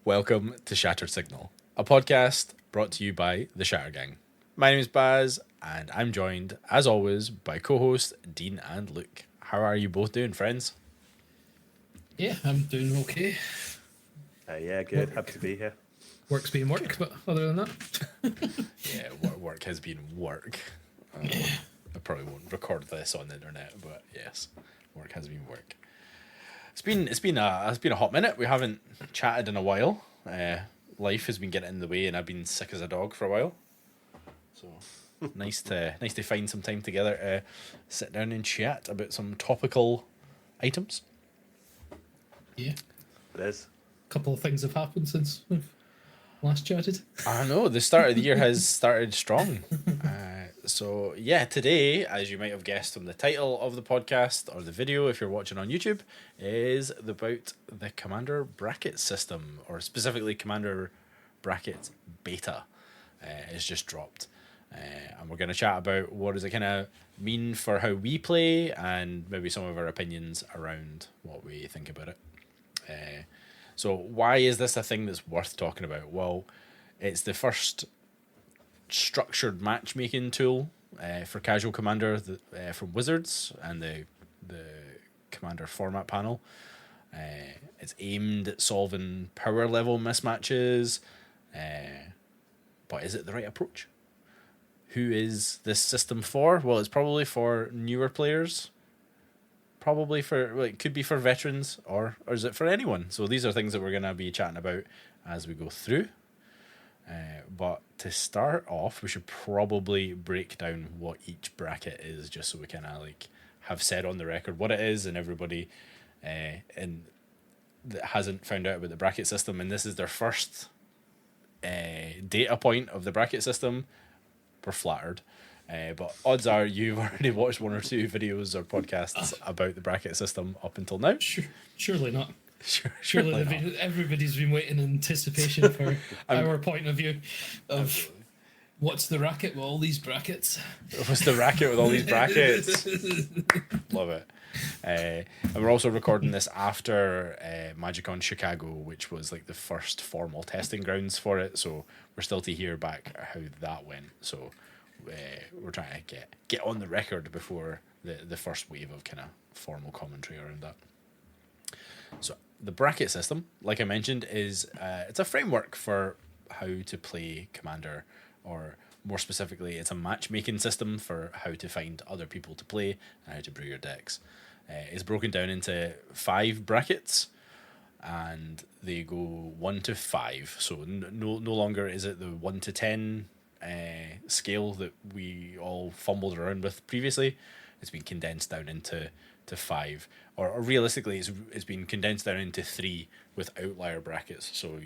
Welcome to Shattered Signal, a podcast brought to you by the Shattergang. My name is Baz, and I'm joined, as always, by co-host Dean and Luke. How are you both doing, friends? Yeah, I'm doing okay. Yeah, good. Happy to be here. Work's been work, but other than that, Yeah, work has been work. I probably won't record this on the internet, but yes, work has been work. It's been a hot minute. We haven't chatted in a while. Life has been getting in the way, and I've been sick as a dog for a while. So nice to find some time together to sit down and chat about some topical items. yeah, It is. a couple of things have happened since we've last chatted. I know the start of the year has started strong. So yeah, today, as you might have guessed from the title of the podcast or the video, if you're watching on YouTube, is about the Commander bracket system, or specifically Commander bracket beta. Is just dropped, and we're going to chat about what does it kind of mean for how we play, and maybe some of our opinions around what we think about it. So why is this a thing that's worth talking about? Well, it's the first structured matchmaking tool for casual Commander from Wizards and the Commander format panel. It's aimed at solving power level mismatches, but is it the right approach? Who is this system for? Well, it's probably for newer players. Probably it could be for veterans, or is it for anyone? So these are things that we're going to be chatting about as we go through. But to start off, we should probably break down what each bracket is, just so we kind of have said on the record what it is, and everybody and that hasn't found out about the bracket system, and this is their first data point of the bracket system, we're flattered. But odds are you've already watched one or two videos or podcasts about the bracket system up until now. Surely not. Surely Surely not. everybody's been waiting in anticipation for our point of view of what's the racket with all these brackets. What's the racket with all these brackets? Love it. And we're also recording this after MagicCon Chicago, which was like the first formal testing grounds for it. So we're still to hear back how that went. So we're trying to get on the record before the first wave of kind of formal commentary around that. So the bracket system, like I mentioned, is it's a framework for how to play Commander, or more specifically, it's a matchmaking system for how to find other people to play and how to brew your decks. It's broken down into 5 brackets, and they go 1 to 5. So no longer is it the 1 to 10 scale that we all fumbled around with previously. It's been condensed down into 5, or realistically it's been condensed down into 3 with outlier brackets. So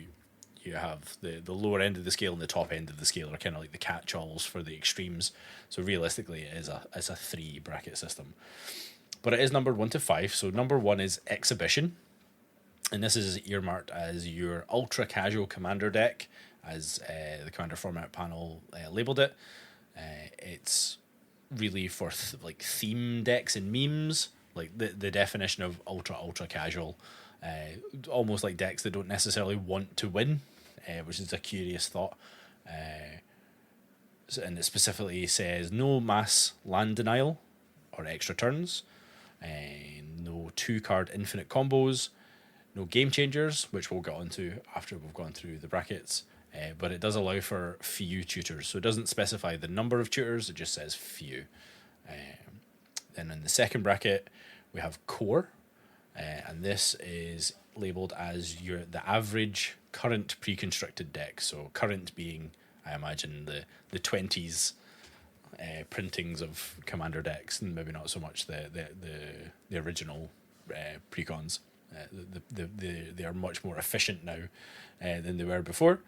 you have the lower end of the scale and the top end of the scale are kind of like the catch-alls for the extremes. So realistically it's a 3 bracket system, but it is numbered 1 to 5. So number 1 is Exhibition, and this is earmarked as your ultra casual Commander deck, as the Commander format panel labeled it. It's really for theme decks and memes, like the definition of ultra casual, almost like decks that don't necessarily want to win, which is a curious thought. And it specifically says no mass land denial or extra turns, no 2-card infinite combos, no game changers, which we'll get onto after we've gone through the brackets. But it does allow for few tutors, so it doesn't specify the number of tutors, it just says few. Then in the second bracket we have Core, and this is labelled as the average current pre-constructed deck. So current being, I imagine, the 20s printings of Commander decks, and maybe not so much the original precons. They are much more efficient now than they were before.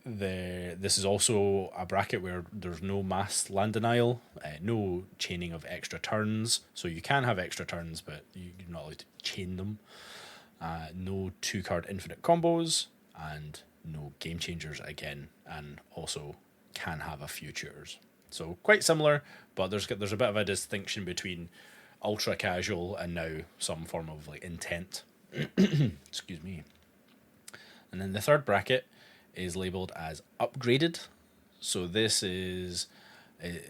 This is also a bracket where there's no mass land denial, no chaining of extra turns, so you can have extra turns but you're not allowed to chain them, no 2-card infinite combos, and no game changers again, and also can have a few tutors. So quite similar, but there's a bit of a distinction between ultra casual and now some form of intent Excuse me. And then the third bracket is labeled as upgraded. So this is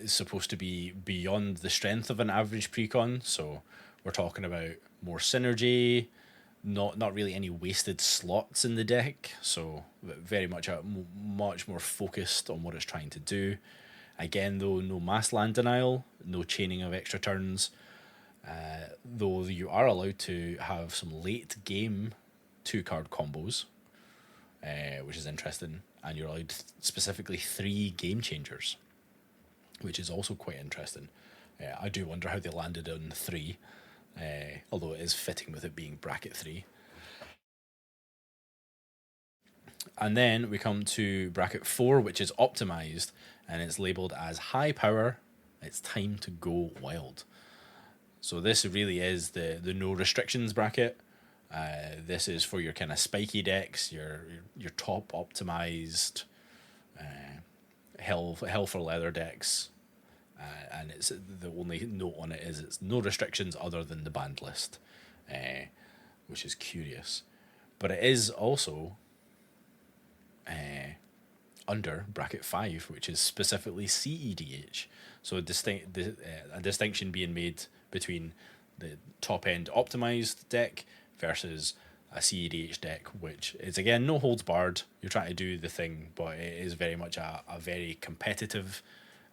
supposed to be beyond the strength of an average precon. So we're talking about more synergy, not really any wasted slots in the deck. So very much much more focused on what it's trying to do. Again, though, no mass land denial, no chaining of extra turns. Though you are allowed to have some late game 2-card combos, which is interesting, and you're allowed specifically 3 game changers, which is also quite interesting. I do wonder how they landed on 3, although it is fitting with it being bracket 3. And then we come to bracket 4, which is optimized, and it's labeled as high power. It's time to go wild. So this really is the no restrictions bracket. This is for your kind of spiky decks, your top optimized hell for leather decks, and it's the only note on it is it's no restrictions other than the banned list, which is curious, but it is also under bracket 5, which is specifically CEDH. So a distinction being made between the top end optimized deck versus a CEDH deck, which is again no holds barred. You're trying to do the thing, but it is very much a very competitive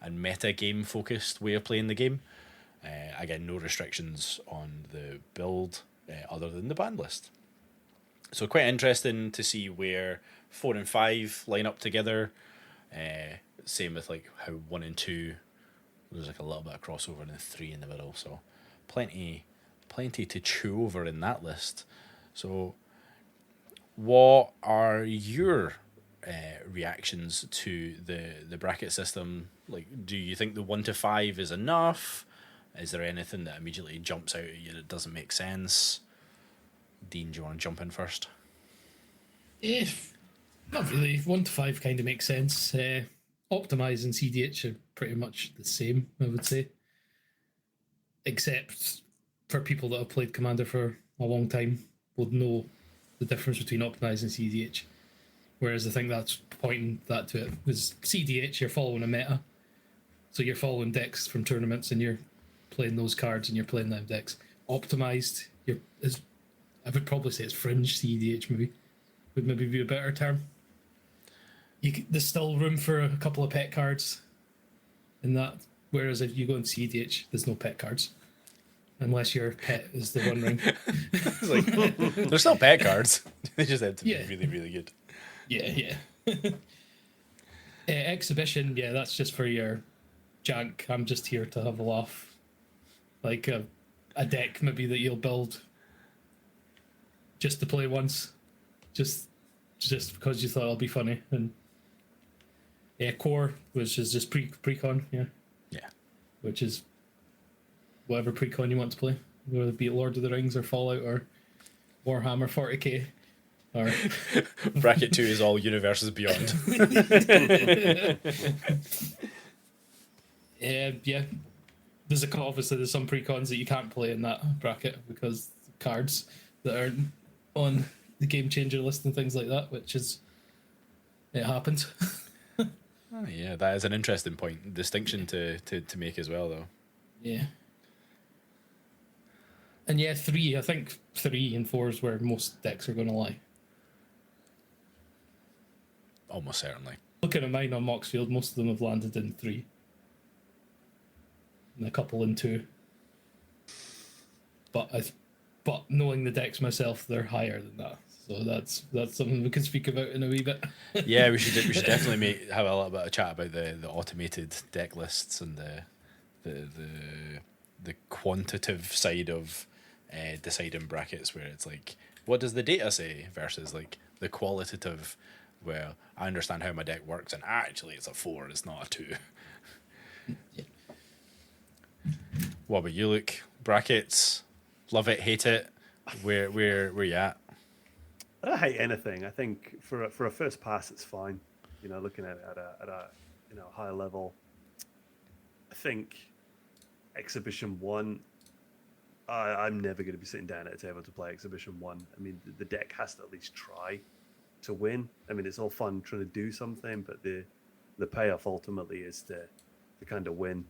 and meta game focused way of playing the game. Again, no restrictions on the build other than the ban list. So quite interesting to see where 4 and 5 line up together. Same with like how 1 and 2, there's like a little bit of crossover, and then 3 in the middle. So plenty to chew over in that list. So what are your reactions to the bracket system? Like, do you think the 1 to 5 is enough? Is there anything that immediately jumps out at you that doesn't make sense? Dean, do you want to jump in first? Not really. 1 to 5 kind of makes sense. Optimize and CDH are pretty much the same, I would say. Except for people that have played Commander for a long time would know the difference between Optimize and CDH. Whereas I think that's pointing that to it. Because CDH, you're following a meta. So you're following decks from tournaments and you're playing those cards and you're playing them decks. Optimized, I would probably say it's fringe CDH maybe. Would maybe be a better term. There's still room for a couple of pet cards in that. Whereas if you go in CDH, there's no pet cards. Unless your pet is the One Ring. There's still pet cards. They just have to be really, really good. Yeah. Exhibition, that's just for your jank. I'm just here to have a laugh. Like a deck maybe that you'll build just to play once. Just because you thought it'll be funny. And core, which is just precon, Yeah. Which is whatever precon you want to play, whether it be Lord of the Rings or Fallout or Warhammer 40k. Or bracket 2 is all universes beyond. Yeah. There's some precons that you can't play in that bracket because cards that aren't on the game changer list and things like that, it happens. Oh, yeah, that is an interesting point. Distinction to make as well, though. Yeah. And I think 3 and 4 is where most decks are going to lie. Almost certainly. Looking at mine on Moxfield, most of them have landed in 3. And a couple in 2. But knowing the decks myself, they're higher than that. So that's something we can speak about in a wee bit. Yeah, we should definitely have a little bit of chat about the automated deck lists and the quantitative side of deciding brackets, where it's like, what does the data say versus like the qualitative, where I understand how my deck works and actually it's a 4, it's not a 2. Yeah. What about you, Luke? Brackets, love it, hate it. Where you at? I don't hate anything. I think for a first pass, it's fine. Looking at it at a high level. I think Exhibition 1 I'm never going to be sitting down at a table to play Exhibition 1. I mean, the deck has to at least try to win. I mean, it's all fun trying to do something, but the payoff ultimately is to kind of win.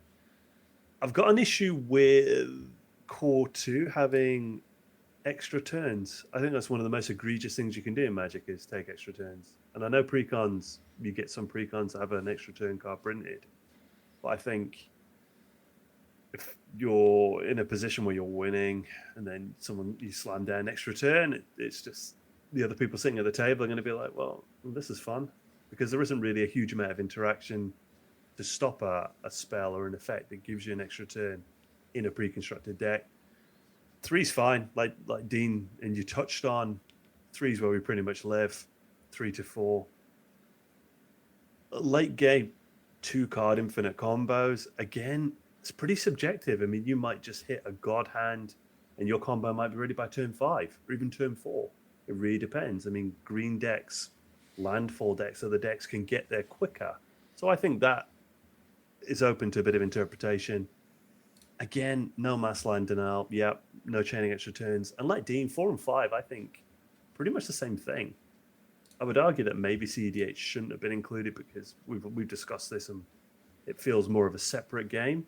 I've got an issue with Core 2 having extra turns. I think that's one of the most egregious things you can do in Magic is take extra turns. And I know precons, you get some precons that have an extra turn card printed. But I think if you're in a position where you're winning and then you slam down extra turn, it's just the other people sitting at the table are going to be like, well, this is fun. Because there isn't really a huge amount of interaction to stop a spell or an effect that gives you an extra turn in a pre-constructed deck. 3's fine, like Dean and you touched on. 3's where we pretty much live. 3 to 4. Late game, 2-card infinite combos. Again, it's pretty subjective. I mean, you might just hit a god hand and your combo might be ready by turn 5 or even turn 4. It really depends. I mean, green decks, landfall decks, other decks can get there quicker. So I think that is open to a bit of interpretation. Again, no mass line denial. Yep, no chaining extra turns. And like Dean, 4 and 5, I think pretty much the same thing. I would argue that maybe CEDH shouldn't have been included because we've discussed this and it feels more of a separate game.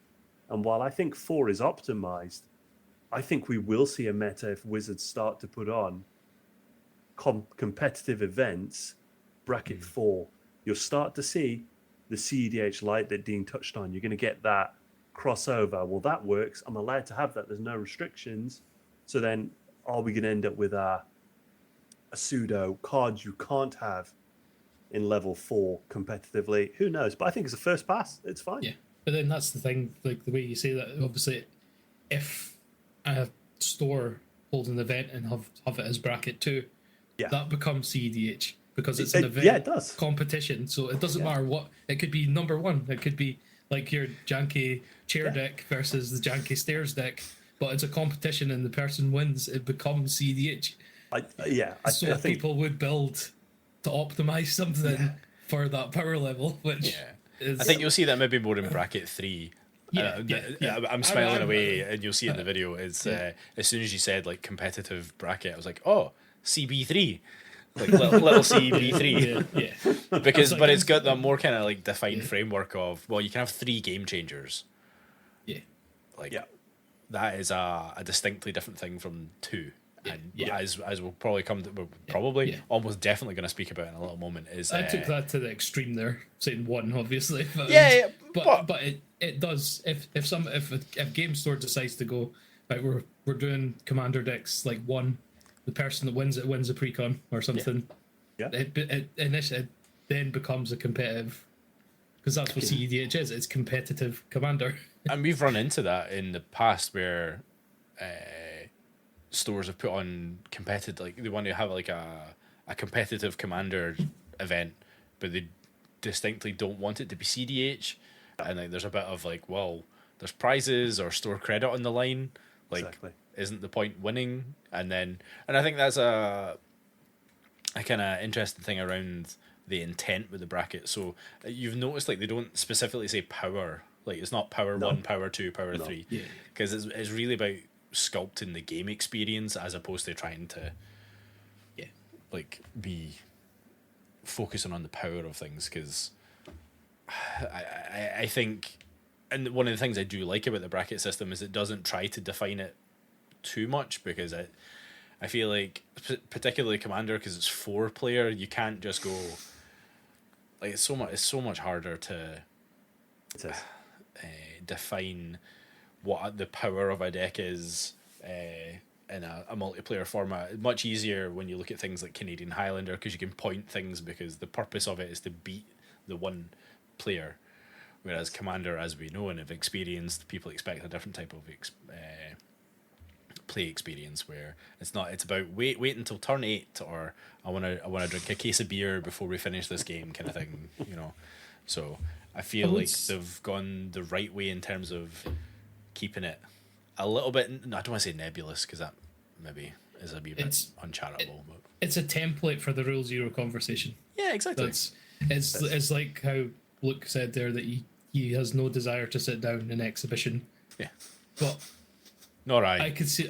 And while I think 4 is optimized, I think we will see a meta if Wizards start to put on competitive events, bracket 4. You'll start to see the CEDH light that Dean touched on. You're going to get that crossover. Well, that works. I'm allowed to have that. There's no restrictions. So then are we going to end up with a pseudo cards you can't have in level 4 competitively? Who knows? But I think it's a first pass. It's fine. Yeah, but then that's the thing, like the way you say that, obviously, if a store holds an event and have it as bracket 2, that becomes CEDH because it's an event it does. competition. So it doesn't matter what, it could be number 1. It could be like your janky chair deck versus the janky stairs deck, but it's a competition and the person wins, it becomes CEDH. I think people would build to optimize something for that power level, which is... I think you'll see that maybe more in bracket 3. I'm smiling away, and you'll see it in the video. Is as soon as you said like competitive bracket, I was like, oh, CB3, like little CB3, because but it's got that more kind of like defined framework of, well, you can have 3 game changers. That is a distinctly different thing from 2. And as we'll probably almost definitely going to speak about in a little moment, is I took that to the extreme there, saying 1 obviously, but but it does if Game Store decides to go right, we're doing commander decks like 1, the person that wins it wins a precon or something. It then becomes a competitive, because that's what CEDH is. It's competitive commander. And we've run into that in the past where stores have put on competitive, like they want to have like a competitive commander event, but they distinctly don't want it to be CDH, and like there's a bit of like, well, there's prizes or store credit on the line, like isn't the point winning? And I think that's a kind of interesting thing around the intent with the bracket. So you've noticed like they don't specifically say power, like it's not power 1, power 2, power 3, because it's really about sculpting the game experience as opposed to trying to like be focusing on the power of things. Because I think, and one of the things I do like about the bracket system is it doesn't try to define it too much, because I feel like particularly Commander, because it's 4-player, you can't just go like it's so much harder to define what the power of a deck is in a multiplayer format. Much easier when you look at things like Canadian Highlander, because you can point things, because the purpose of it is to beat the one player, whereas Commander, as we know and have experienced, people expect a different type of play experience, where it's about wait until turn 8, or I want to drink a case of beer before we finish this game kind of thing, you know. So I feel like they've gone the right way in terms of keeping it a little bit, I don't want to say nebulous, because that maybe is a wee bit uncharitable, but it's a template for the Rule Zero conversation. Yeah, exactly. It's like how Luke said there that he has no desire to sit down in exhibition. Yeah. But Not right. I could see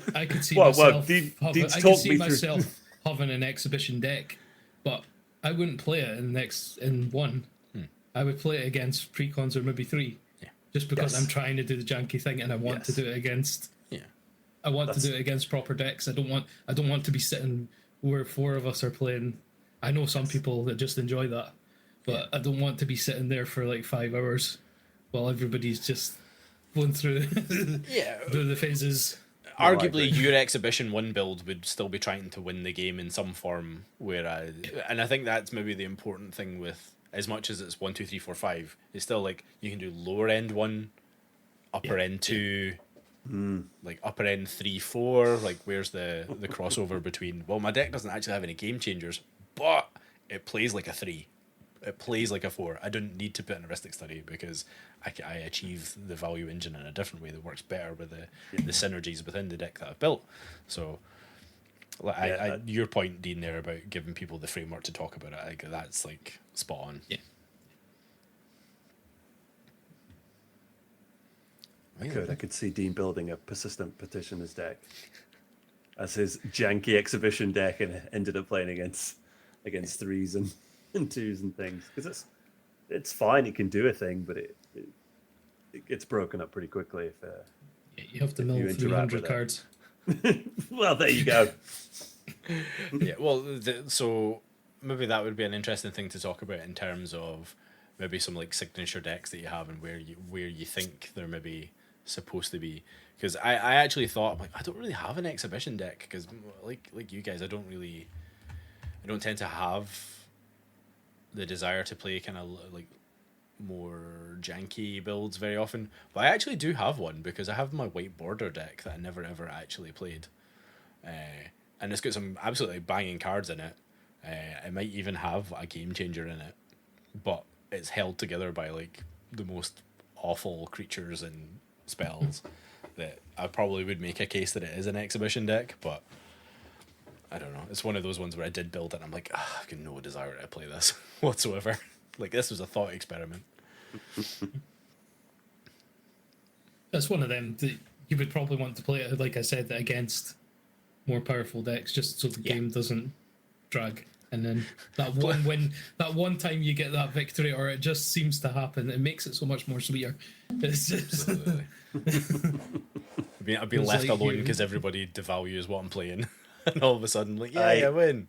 Well, myself. Dean I could talk see me through. myself having an exhibition deck, but I wouldn't play it in one. I would play it against precons or maybe 3, just because Yes. I'm trying to do the janky thing and I want to Yes. do it against. Yeah. I want to do it against proper decks. I don't want to be sitting where 4 of us are playing. I know some people that just enjoy that, but I don't want to be sitting there for like 5 hours while everybody's just going through through the phases. Arguably, your Exhibition 1 build would still be trying to win the game in some form, and I think that's maybe the important thing with, as much as it's 1, 2, 3, 4, 5, it's still like you can do lower end 1, upper end 2, like upper end 3, 4, like where's the crossover between, well, my deck doesn't actually have any game changers, but it plays like a 3. It plays like a 4. I don't need to put in a Ristic Study because I achieve the value engine in a different way that works better with the synergies within the deck that I've built. So, your point, Dean, there about giving people the framework to talk about it, that's like spot on. Yeah. I could see Dean building a persistent petitioner's deck as his janky exhibition deck, and ended up playing against 3s and 2s and things, because it's fine, it can do a thing, but it gets broken up pretty quickly if you have to mill 300 cards. Well, there you go. Yeah, well, so maybe that would be an interesting thing to talk about in terms of maybe some like signature decks that you have and where you think they're maybe supposed to be. Because I actually thought, I'm like, I don't really have an exhibition deck, because like you guys, I don't tend to have the desire to play kind of like more janky builds very often, but I actually do have one, because I have my white border deck that I never ever actually played, and it's got some absolutely banging cards in it. It might even have a game changer in it, but it's held together by like the most awful creatures and spells that I probably would make a case that it is an exhibition deck, but I don't know. It's one of those ones where I did build it and I'm like, I've got no desire to play this whatsoever. Like, this was a thought experiment. That's one of them that you would probably want to play it, like I said, against more powerful decks, just so the game doesn't drag. And then that one time you get that victory, or it just seems to happen, it makes it so much more sweeter. It's just Absolutely. I've been left like alone because everybody devalues what I'm playing. And all of a sudden, like, I win.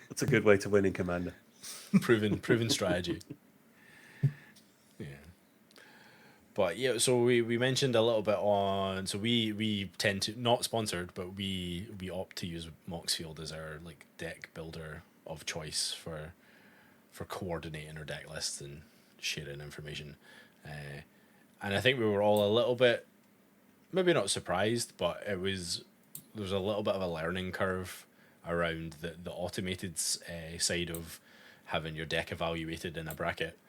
That's a good way to win in Commander. Proven strategy. Yeah. But yeah, so we mentioned a little bit on, so we tend to, not sponsored, but we opt to use Moxfield as our like deck builder of choice for coordinating our deck lists and sharing information. And I think we were all a little bit, maybe not surprised, but there was a little bit of a learning curve around the automated side of having your deck evaluated in a bracket.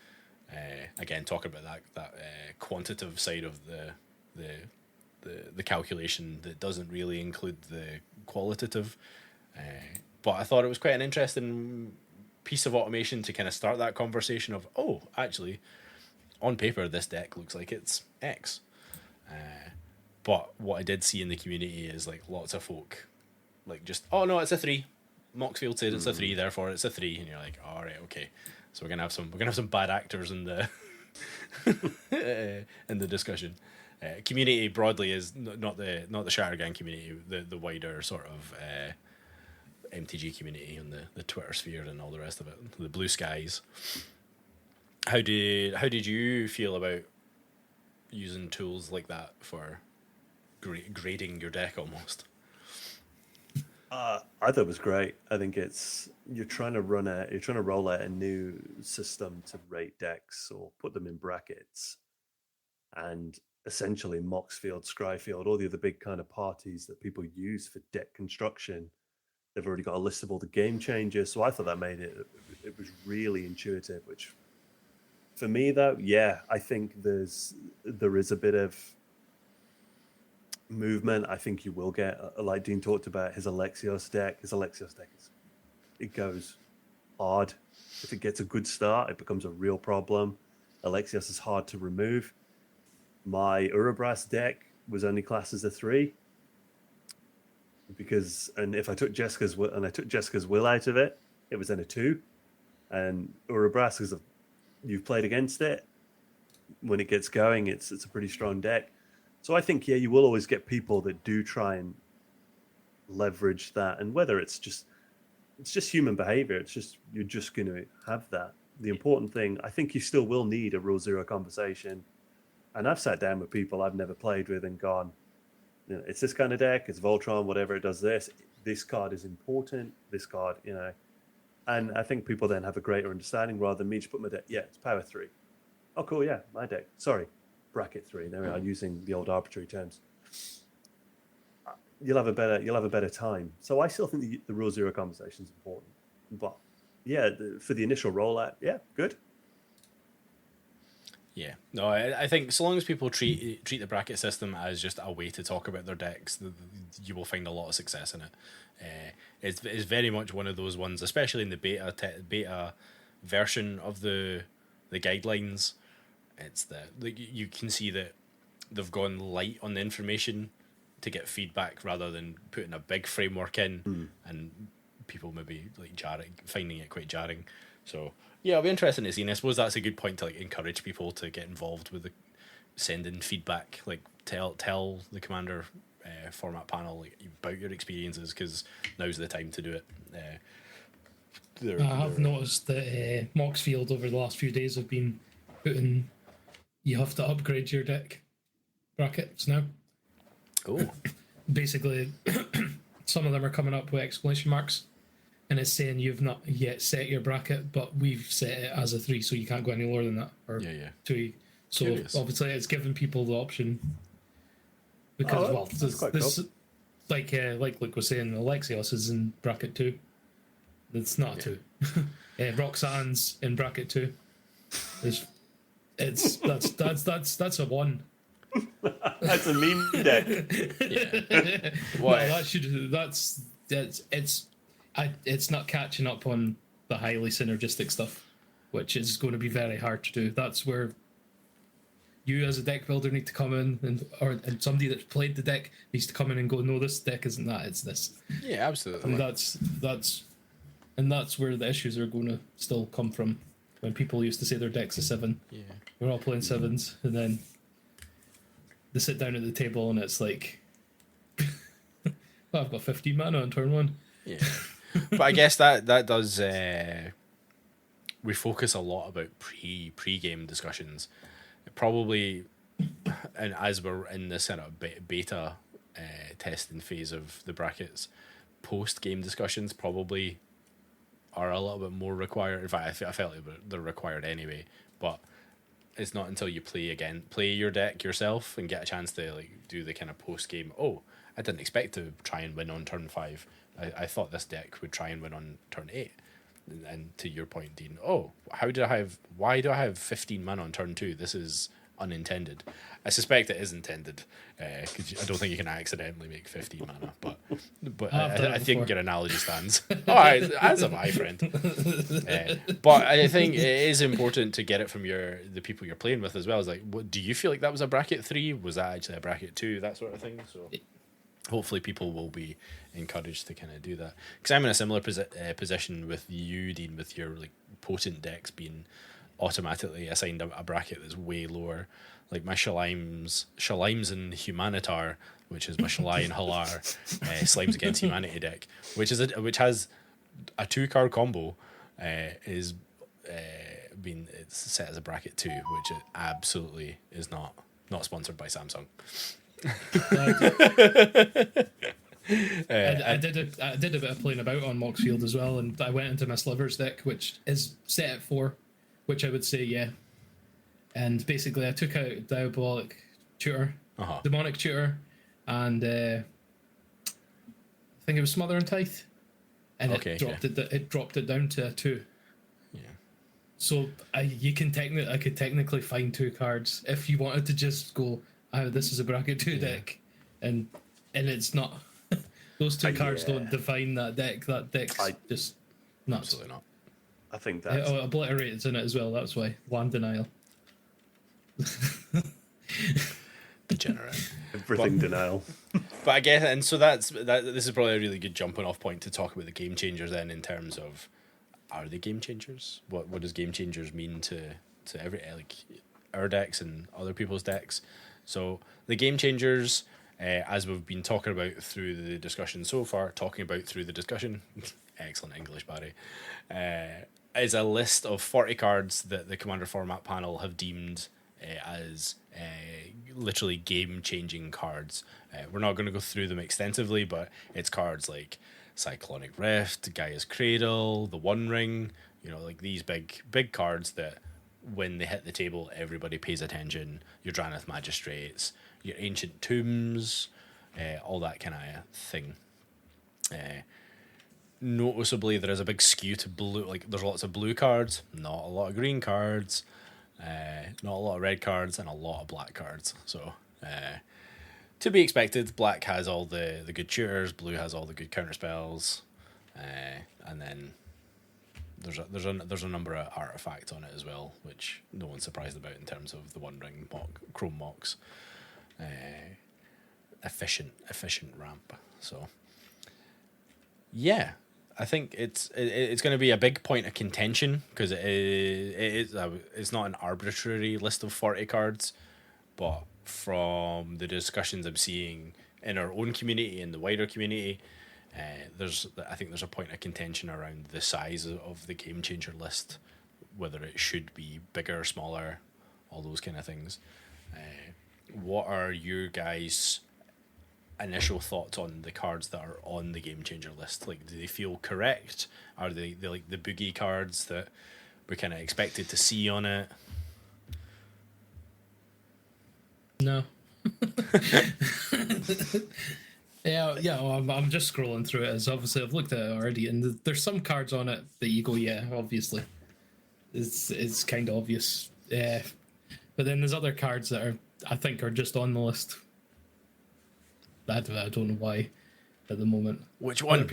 Again, talking about that quantitative side of the calculation that doesn't really include the qualitative. But I thought it was quite an interesting piece of automation to kind of start that conversation of, oh, actually, on paper, this deck looks like it's X. But what I did see in the community is like lots of folk like just, oh no, it's a 3. Moxfield said it's a 3, therefore it's a 3, and you're like, all right, okay. So we're gonna have some bad actors in the in the discussion. Community broadly is not the Shattergang community, the wider sort of MTG community and the Twitter sphere and all the rest of it, the blue skies. How did you feel about using tools like that for grading your deck almost? I thought it was great. I think you're trying to roll out a new system to rate decks or put them in brackets, and essentially Moxfield, Scryfield, all the other big kind of parties that people use for deck construction, they've already got a list of all the game changers. So I thought that made it was really intuitive. Which for me, though, yeah, I think there is a bit of movement. I think you will get, like Dean talked about, his Alexios deck. It goes hard. If it gets a good start, it becomes a real problem. Alexios is hard to remove. My Urabras deck was only classed as a 3. because if I took Jessica's will and I took Jessica's will out of it, it was in a 2, and Urabrask, because you've played against it, when it gets going, it's a pretty strong deck. So I think you will always get people that do try and leverage that, and whether it's just human behavior, it's just you're just going to have that. The important thing, I think, you still will need a rule 0 conversation. And I've sat down with people I've never played with and gone, it's this kind of deck, it's Voltron, whatever, it does this. This card is important. This card, and I think people then have a greater understanding rather than me just put my deck. Yeah, it's power 3. Oh, cool. Yeah, my deck. Sorry, bracket 3. There we are, using the old arbitrary terms. You'll have a better time. So I still think the rule 0 conversation is important. But yeah, for the initial rollout, yeah, good. Yeah, no, I think so long as people treat the bracket system as just a way to talk about their decks, you will find a lot of success in it. It's very much one of those ones, especially in the beta version of the guidelines. It's you can see that they've gone light on the information to get feedback rather than putting a big framework in, and people maybe finding it quite jarring. So yeah, it'll be interesting to see. And I suppose that's a good point to encourage people to get involved with sending feedback. Tell the Commander format panel about your experiences, because now's the time to do it. I have noticed that Moxfield over the last few days have been putting, you have to upgrade your deck brackets now. Oh. Basically, some of them are coming up with exclamation marks, and it's saying you've not yet set your bracket, but we've set it as a 3, so you can't go any lower than that, or 2. So curious. Obviously, it's giving people the option, because this like Luke was saying, Alexios is in bracket 2. It's not a 2. Roxanne's in bracket 2. That's a 1. That's a meme deck. Yeah. Well, it's not catching up on the highly synergistic stuff, which is going to be very hard to do. That's where you as a deck builder need to come in, and somebody that's played the deck needs to come in and go, no, this deck isn't that, it's this. Yeah, absolutely. And that's where the issues are going to still come from. When people used to say their deck's a 7, we're all playing 7s, and then they sit down at the table and it's like, I've got 15 mana on turn 1. Yeah. But I guess that does we focus a lot about pre-game discussions. Probably, and as we're in this kind of beta testing phase of the brackets, post-game discussions probably are a little bit more required. In fact, I felt like they're required anyway, but it's not until you play your deck yourself and get a chance to do the kind of post-game, I didn't expect to try and win on turn 5. I thought this deck would try and win on turn 8. And to your point, Dean, why do I have 15 mana on turn 2? This is unintended. I suspect it is intended, because I don't think you can accidentally make 15 mana, but I think your analogy stands. As am I, friend. But I think it is important to get it from the people you're playing with as well. It's like, do you feel like that was a bracket 3? Was that actually a bracket 2? That sort of thing. So hopefully people will be encouraged to kind of do that, because I'm in a similar position with you, Dean, with your potent decks being automatically assigned a bracket that's way lower. Like my Shalimes and Humanitar, which is my Shalai and Halar Slimes Against Humanity deck, which has a 2-card combo, is it's set as a bracket 2, which it absolutely is not sponsored by Samsung. I did a bit of playing about on Moxfield as well, and I went into my Slivers deck, which is set at 4, which I would say, yeah. And basically, I took out Diabolic Tutor, Demonic Tutor, and I think it was Smother and Tithe, and it dropped it down to a 2. Yeah. So I could technically find 2 cards if you wanted to just go, this is a bracket 2 deck, and it's not. Those 2 cards don't define that deck. That deck's just nuts. Absolutely not. I think that's... Obliterated's in it as well, that's why. Land Denial. Degenerate. Everything denial. But I guess, and so that. This is probably a really good jumping off point to talk about the game changers then, in terms of, are they game changers? What does game changers mean to every, like, our decks and other people's decks? So the game changers, as we've been talking about through the discussion so far, excellent English, Barry, is a list of 40 cards that the Commander format panel have deemed as literally game-changing cards. We're not going to go through them extensively, but it's cards like Cyclonic Rift, Gaia's Cradle, the One Ring, like these big cards that when they hit the table, everybody pays attention. Your Drannith Magistrates, your Ancient Tombs, all that kind of thing. Noticeably, there is a big skew to blue. Like, there's lots of blue cards, not a lot of green cards, not a lot of red cards, and a lot of black cards. So, to be expected, black has all the good tutors, blue has all the good counter spells, and then there's a number of artifacts on it as well, which no one's surprised about in terms of the One Ring Chrome Mox. Efficient ramp. So, yeah. I think it's going to be a big point of contention, because it's not an arbitrary list of 40 cards, but from the discussions I'm seeing in our own community and the wider community, I think there's a point of contention around the size of the game changer list, whether it should be bigger, smaller, all those kind of things. What are your guys' initial thoughts on the cards that are on the game changer list? Like, do they feel correct? Are they like the boogie cards that we're kind of expected to see on it? No. Yeah. Well, I'm just scrolling through it, as obviously I've looked at it already, and there's some cards on it that you go, yeah, obviously, it's kind of obvious. Yeah, but then there's other cards that I think are just on the list. I don't know why at the moment. Which one?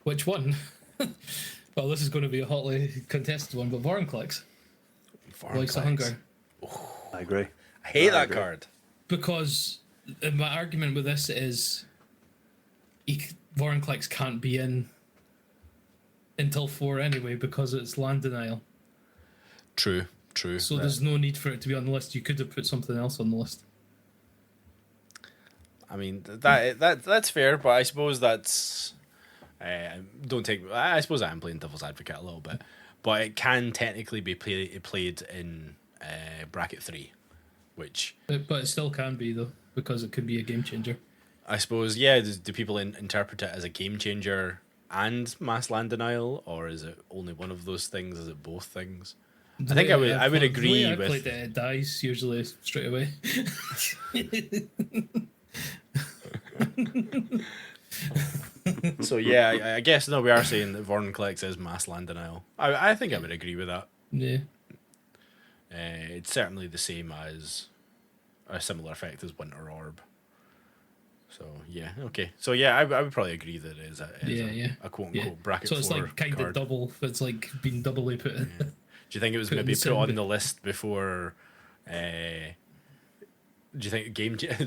Which one? Well, this is going to be a hotly contested one, but Vorinclex. Likes the Hunger. Oh, I agree. I hate that card. Because my argument with this is Vorinclex can't be in until 4 anyway, because it's land denial. True. So there's no need for it to be on the list. You could have put something else on the list. I mean, that's fair, but I suppose that's I suppose I am playing devil's advocate a little bit, but it can technically be played in bracket 3, which. But it still can be, though, because it could be a game changer. I suppose, yeah. Do people interpret it as a game changer and mass land denial, or is it only one of those things? Is it both things? I think I would agree with. I played it, it dies usually straight away. So yeah, I guess we are saying that Vorinclex is mass land denial. I think I would agree with that. Yeah. It's certainly the same as a similar effect as Winter Orb. So yeah, okay. So yeah, I would probably agree that it is a quote unquote bracket 4 So it's like kind card. of double. It's like being doubly put in. Yeah. Do you think it was maybe put on the list before? Do you think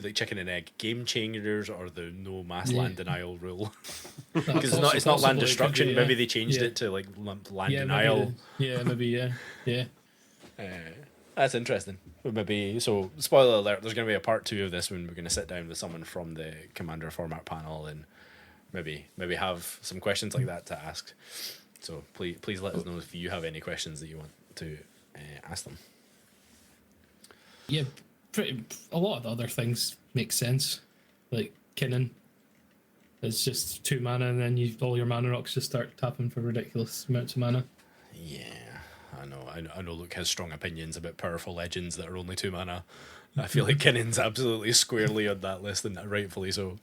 like chicken and egg game changers or the no mass land denial rule? Because it's not land destruction. Be, maybe they changed it to like land denial. Maybe. That's interesting. Maybe so. Spoiler alert: there's going to be a part 2 of this when we're going to sit down with someone from the Commander format panel and maybe have some questions like that to ask. So please let us know if you have any questions that you want to ask them. Yeah. A lot of the other things make sense, like Kinnan. It's just 2 mana, and then all your mana rocks just start tapping for ridiculous amounts of mana. Yeah, I know. Luke has strong opinions about powerful legends that are only 2 mana. I feel like Kinnan's absolutely squarely on that list, and rightfully so.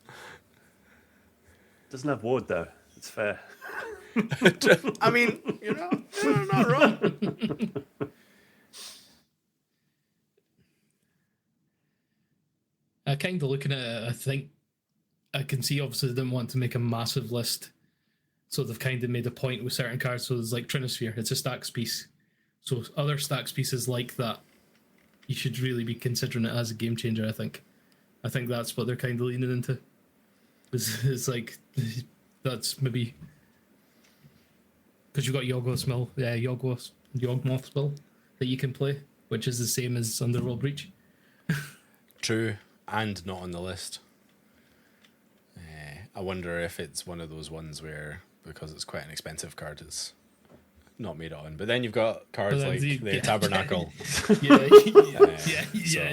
Doesn't have ward though. It's fair. I mean, you're not wrong. Kind of looking at it, I think I can see obviously they didn't want to make a massive list, so they've kind of made a point with certain cards. So there's like Trinosphere, it's a stacks piece. So other stacks pieces like that, you should really be considering it as a game changer. I think that's what they're kind of leaning into. It's like that's maybe because you've got Yawgmoth spell that you can play, which is the same as Underworld Breach. True, and not on the list. I wonder if it's one of those ones where, because it's quite an expensive card, it's not made it on. But then you've got cards like the Tabernacle.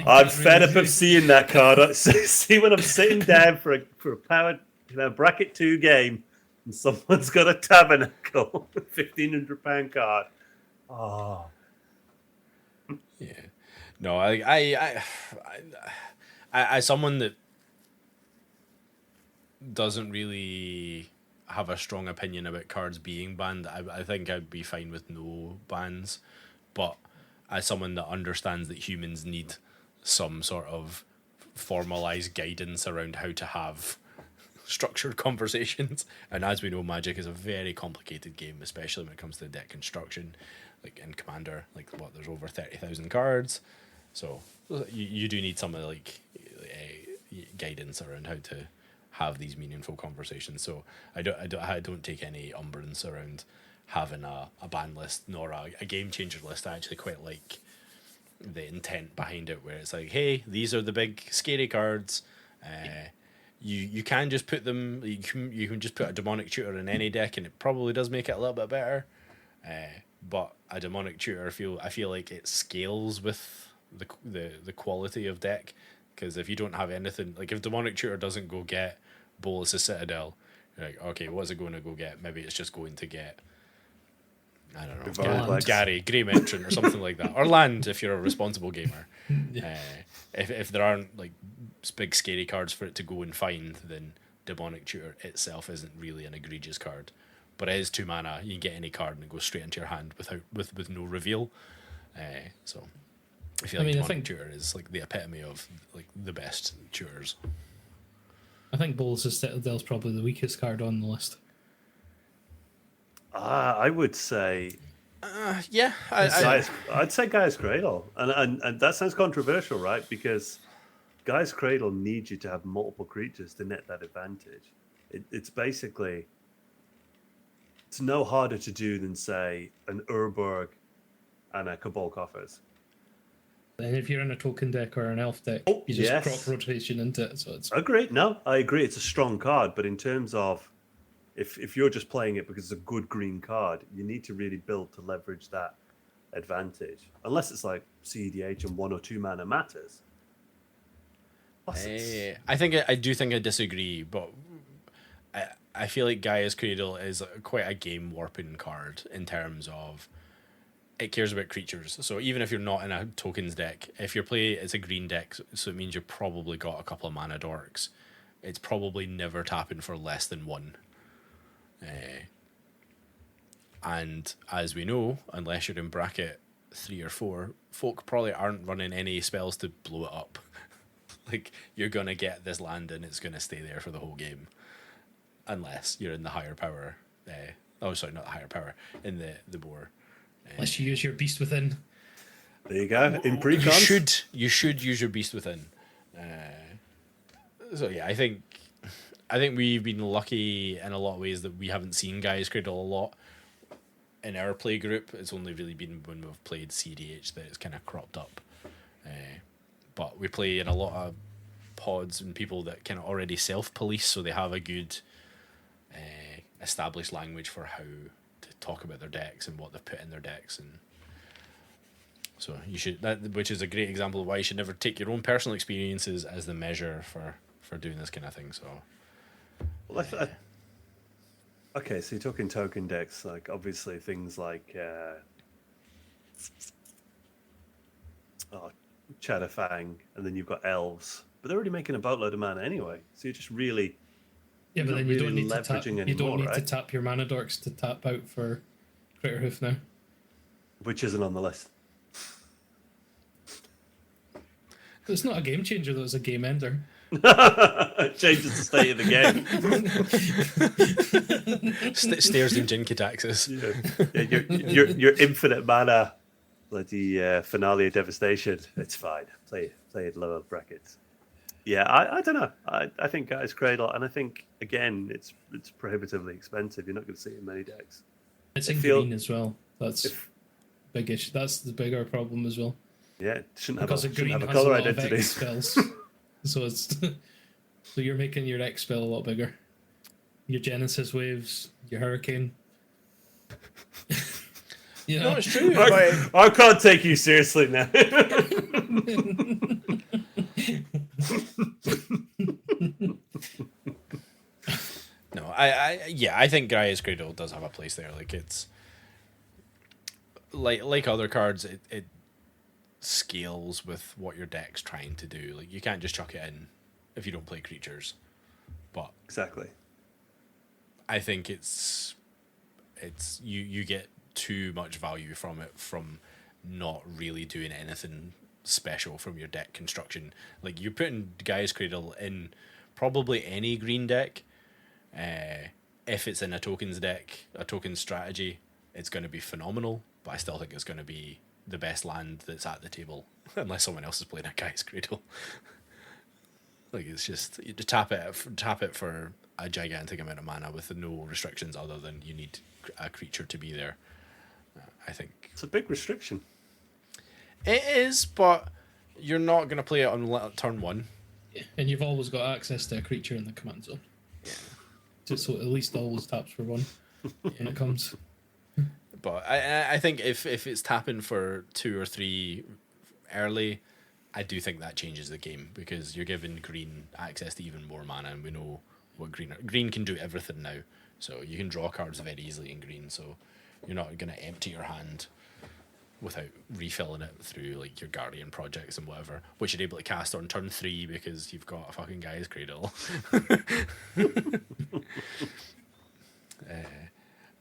I'm fed up of seeing that card. See when I'm sitting down for a power bracket 2 game, and someone's got a Tabernacle, £1,500 card. Oh, yeah. No, I as someone that doesn't really have a strong opinion about cards being banned, I think I'd be fine with no bans. But as someone that understands that humans need some sort of formalized guidance around how to have structured conversations, and as we know, Magic is a very complicated game, especially when it comes to deck construction. Like in Commander, there's over 30,000 cards, so you do need some of guidance around how to have these meaningful conversations. So I don't take any umbrance around having a ban list nor a game changer list. I actually quite like the intent behind it, where it's like, hey, these are the big scary cards. You can just put them. You can just put a demonic tutor in any deck, and it probably does make it a little bit better. But a demonic tutor, I feel like it scales with the quality of deck, because if you don't have anything, like if demonic tutor doesn't go get Bolus's Citadel, you're like, okay, what's it going to go get? Maybe it's just going to get, I don't know, Gary, Grey Entrant or something like that, or land if you're a responsible gamer. If there aren't like big scary cards for it to go and find, then demonic tutor itself isn't really an egregious card. But it is 2 mana. You can get any card and it goes straight into your hand with no reveal. So I feel like demonic tutor is like the epitome of like the best tutors. I think Bolus's Citadel is probably the weakest card on the list. I would say, yeah, I'd say Gaia's Cradle, and that sounds controversial, right? Because Gaia's Cradle needs you to have multiple creatures to net that advantage. It's basically, it's no harder to do than say an Urborg and a Cabal Coffers. And if you're in a token deck or an elf deck, you just crop rotation into it. So it's Agreed. No, I agree. It's a strong card, but in terms of if you're just playing it because it's a good green card, you need to really build to leverage that advantage. Unless it's like CEDH and 1 or 2 mana matters. I do think I disagree, but I feel like Gaia's Cradle is quite a game warping card in terms of it cares about creatures. So even if you're not in a tokens deck, if your play is a green deck, so it means you've probably got a couple of mana dorks. It's probably never tapping for less than 1. And as we know, unless you're in bracket 3 or 4, folk probably aren't running any spells to blow it up. Like, you're going to get this land and it's going to stay there for the whole game. Unless you're in the higher power. Not the higher power, in the boar. Unless you use your Beast Within. There you go. In pre-cons. You should use your Beast Within. So yeah, I think we've been lucky in a lot of ways that we haven't seen Gaia's Cradle a lot in our play group. It's only really been when we've played CDH that it's kind of cropped up. But we play in a lot of pods and people that kind of already self-police, so they have a good established language for how to talk about their decks and what they've put in their decks. And so you should, which is a great example of why you should never take your own personal experiences as the measure for doing this kind of thing. So okay, so you're talking token decks, like obviously things like Shattergang, and then you've got elves, but they're already making a boatload of mana anyway. So you're just really but then you don't need to tap. Anymore, you don't need right? to tap your mana dorks to tap out for Critterhoof now, which isn't on the list. It's not a game changer, though. It's a game ender. It changes the state of the game. Stairs in Jin Kataxis. Yeah, your infinite mana, like the finale of Devastation. It's fine. Play it lower brackets. Yeah, I don't know. I think Guy's Cradle, and I think again it's prohibitively expensive. You're not going to see it in many decks. It's I in feel green as well. That's if big issue. That's the bigger problem as well. yeah, it shouldn't Because have the green a has a color lot of identity. X spells. So it's so you're making your X spell a lot bigger. Your Genesis waves, your Hurricane. You know? No, it's true. I can't take you seriously now. No, I think Gaia's Cradle does have a place there. Like it's like other cards, it scales with what your deck's trying to do. Like you can't just chuck it in if you don't play creatures. But Exactly. I think it's you get too much value from it from not really doing anything special from your deck construction. Like you're putting Gaia's Cradle in probably any green deck. If it's in a tokens deck, a token strategy, it's going to be phenomenal. But I still think it's going to be the best land that's at the table, unless someone else is playing a Gaia's Cradle. Like it's just you tap it for a gigantic amount of mana with no restrictions other than you need a creature to be there. I think It's a big restriction. it is, but you're not going to play it on turn one. Yeah. And you've always got access to a creature in the command zone. So at least always taps for one when it comes. But I think if it's tapping for 2 or 3 early, I do think that changes the game because you're giving green access to even more mana, and we know what green can do everything now. So you can draw cards very easily in green. So you're not going to empty your hand without refilling it through like your Guardian projects and whatever, which you're able to cast on turn 3 because you've got a fucking Gaia's Cradle.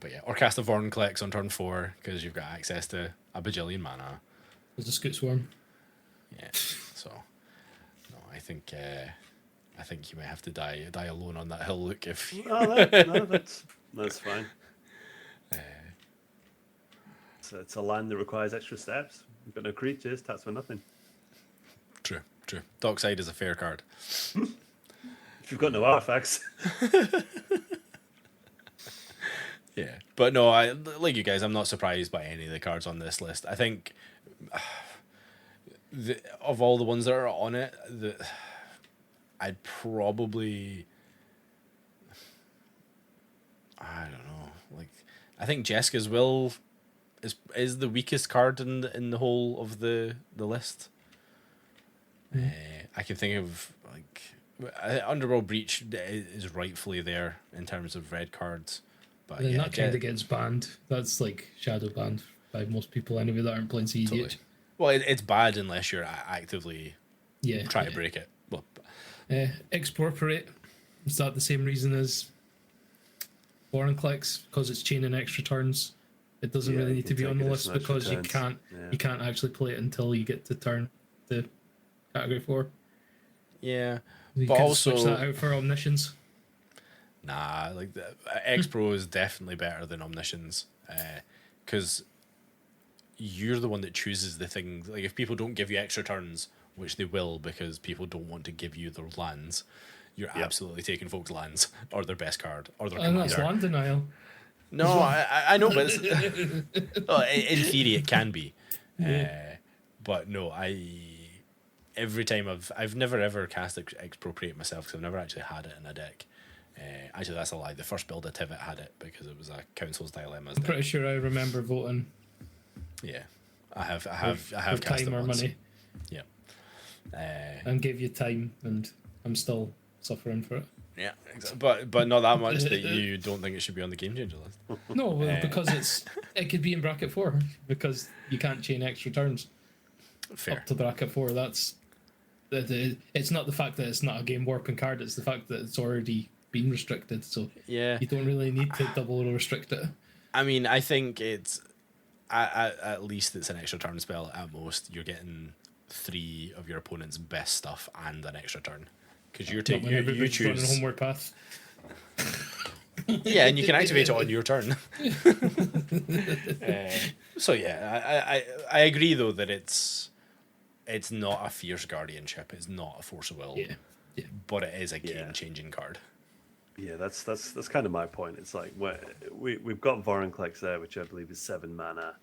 But yeah, or cast a Vornclex on turn 4 because you've got access to a bajillion mana. There's a Scoot Swarm. Yeah, so no, I think you might have to die alone on that hill. Look, if No, that's fine. So it's a land that requires extra steps. We've got no creatures, taps for nothing. True. Dockside is a fair card. If you've got no artifacts. Yeah, but no, I like you guys. I'm not surprised by any of the cards on this list. I think of all the ones that are on it, I'd probably, I don't know. Like, I think Jessica's Will is the weakest card in the whole of the list. I can think of like Underworld Breach is rightfully there in terms of red cards. But then yeah, that kind of gets banned. That's like shadow banned by most people anyway that aren't playing CEDH. Totally. Well, it's bad unless you're actively trying to break it. Well, Expropriate. Is that the same reason as Vornclex? Because it's chaining extra turns. It doesn't really need to be on the list because you can't actually play it until you get to turn to category 4. Yeah, You but could also switch that out for Omniscience. Nah, like the X Pro is definitely better than Omniscience, because you're the one that chooses the thing. Like if people don't give you extra turns, which they will because people don't want to give you their lands, you're absolutely taking folks' lands or their best card or their commander. And that's land denial. No, I know, but well, in theory it can be, but no, every time I've never ever cast Expropriate myself because I've never actually had it in a deck. Actually, that's a lie. The first build of Tivit had it because it was a Council's Dilemmas. I'm pretty sure I remember voting. Yeah, I have cast time it or once. money. Yeah, and gave you time, and I'm still suffering for it. yeah, exactly. But not that much that you don't think it should be on the game changer list. No, well, because it could be in bracket 4 because you can't chain extra turns. Fair. Up to bracket 4. That's it's not the fact that it's not a game warping card. It's the fact that it's already been restricted. So Yeah, you don't really need to double restrict it. I mean, I think it's at least it's an extra turn spell. At most, you're getting 3 of your opponent's best stuff and an extra turn because you're taking you choose homeward path. Yeah, and you can activate it on your turn. So yeah, I agree though that it's it's not a fierce guardianship. It's not a force of will. Yeah. But it is a game-changing card. Yeah, that's kind of my point. It's like we've got Vorinclex there, which I believe is 7 mana,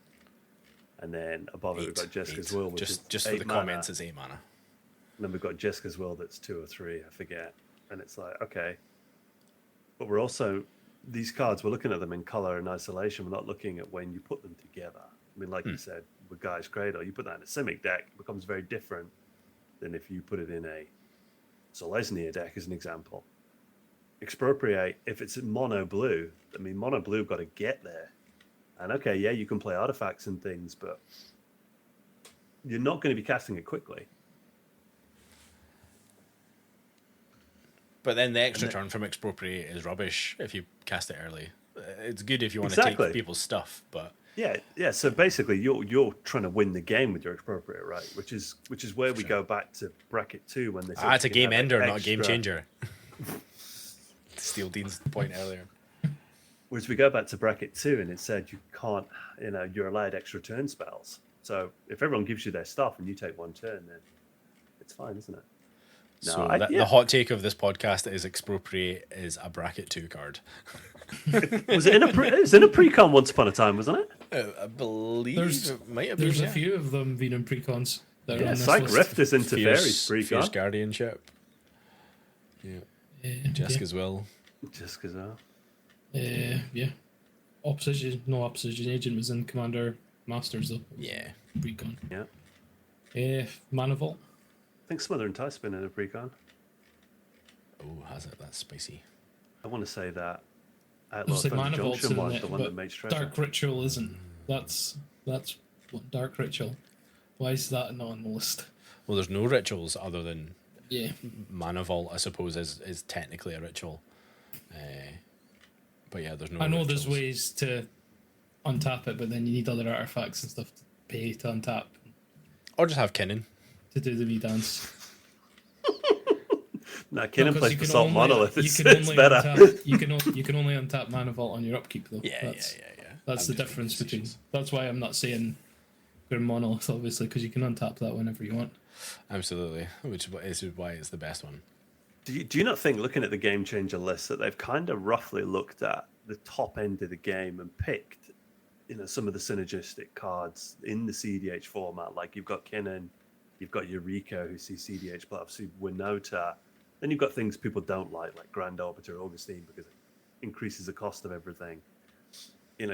and then above it we've got Jeska's Will, which just is for the 8 mana. comments, it's 8 mana. And then we've got Jeska's Will that's 2 or 3, I forget. And it's like, okay, but we're also these cards. We're looking at them in color and isolation. We're not looking at when you put them together. I mean, like you said, with Gaia's Cradle, you put that in a Simic deck, it becomes very different than if you put it in a Selesnya deck, as an example. Expropriate, if it's mono blue, I mean, mono blue got to get there. And okay, yeah, you can play artifacts and things, but you're not going to be casting it quickly. But then the extra turn from Expropriate is rubbish if you cast it early. It's good if you want to take people's stuff, but yeah. So basically, you're trying to win the game with your Expropriate, right? Which is where we go back to bracket 2 when they say it's a game ender, not a game changer. Steal Dean's point earlier. Whereas we go back to bracket 2 and it said you can't, you're allowed extra turn spells. So if everyone gives you their stuff and you take 1 turn, then it's fine, isn't it? No, so the hot take of this podcast is Expropriate is a bracket 2 card. Was it in a pre-con once upon a time, wasn't it? I believe it might have been. There's a few of them being in pre-cons. Yeah, Psych Rift is into Fairies pre-con. Fierce Guardianship. Yeah. Jeska's Will. Jeska's Will. Yeah. No Opposition Agent was in Commander Masters though. Yeah. Pre-con. Yeah. Mana Vault. I think Smother and Tice been in a pre-con. Oh, has it? That's spicy. I want to say that Outlaw Thunder Junction was the one that made Treasure. Dark Ritual isn't. That's what Dark Ritual. Why is that not on the list? Well, there's no rituals other than Mana Vault, I suppose, is technically a ritual. But yeah, there's no. I know rituals. there's ways to untap it, but then you need other artifacts and stuff to pay to untap. Or just have Kinnan to do the wee dance. No, Kinnan plays Basalt Monolith. It's better. You can only untap Mana Vault on your upkeep though. Yeah. That's the difference between. That's why I'm not saying Grim Monolith, obviously, because you can untap that whenever you want. Absolutely, which is why it's the best one. Do you not think, looking at the Game Changer list, that they've kind of roughly looked at the top end of the game and picked, some of the synergistic cards in the CDH format? Like you've got Kinnan, you've got Eureka, who sees CDH play, obviously Winota. Then you've got things people don't like Grand Orbiter, Augustine, because it increases the cost of everything.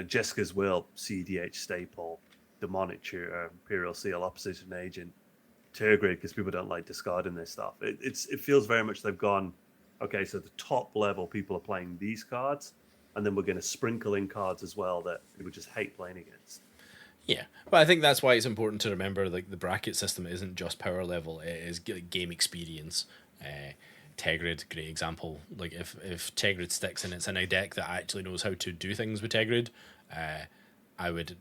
Jeska's Will, CDH staple, Demonic Tutor, Imperial Seal, Opposition Agent, Tergrid, because people don't like discarding their stuff. It feels very much they've gone, okay, so the top level people are playing these cards, and then we're going to sprinkle in cards as well that people just hate playing against. Yeah, but I think that's why it's important to remember the bracket system isn't just power level; it is game experience. Tegrid, great example. Like if Tegrid sticks and it's in a deck that actually knows how to do things with Tegrid, I would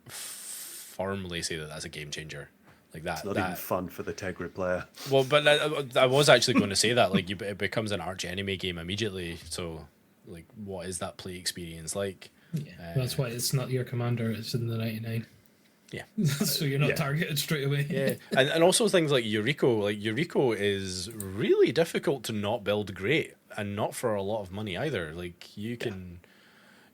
firmly say that that's a game changer. Like that. It's not even fun for the Tegrid player. Well, but I was actually going to say that. Like it becomes an arch enemy game immediately. So, like, what is that play experience like? Yeah, that's why it's not your commander. It's in the 99. Yeah. So you're not targeted straight away. Yeah. And also things like Eureka. Like Eureka is really difficult to not build great, and not for a lot of money either. Like you can,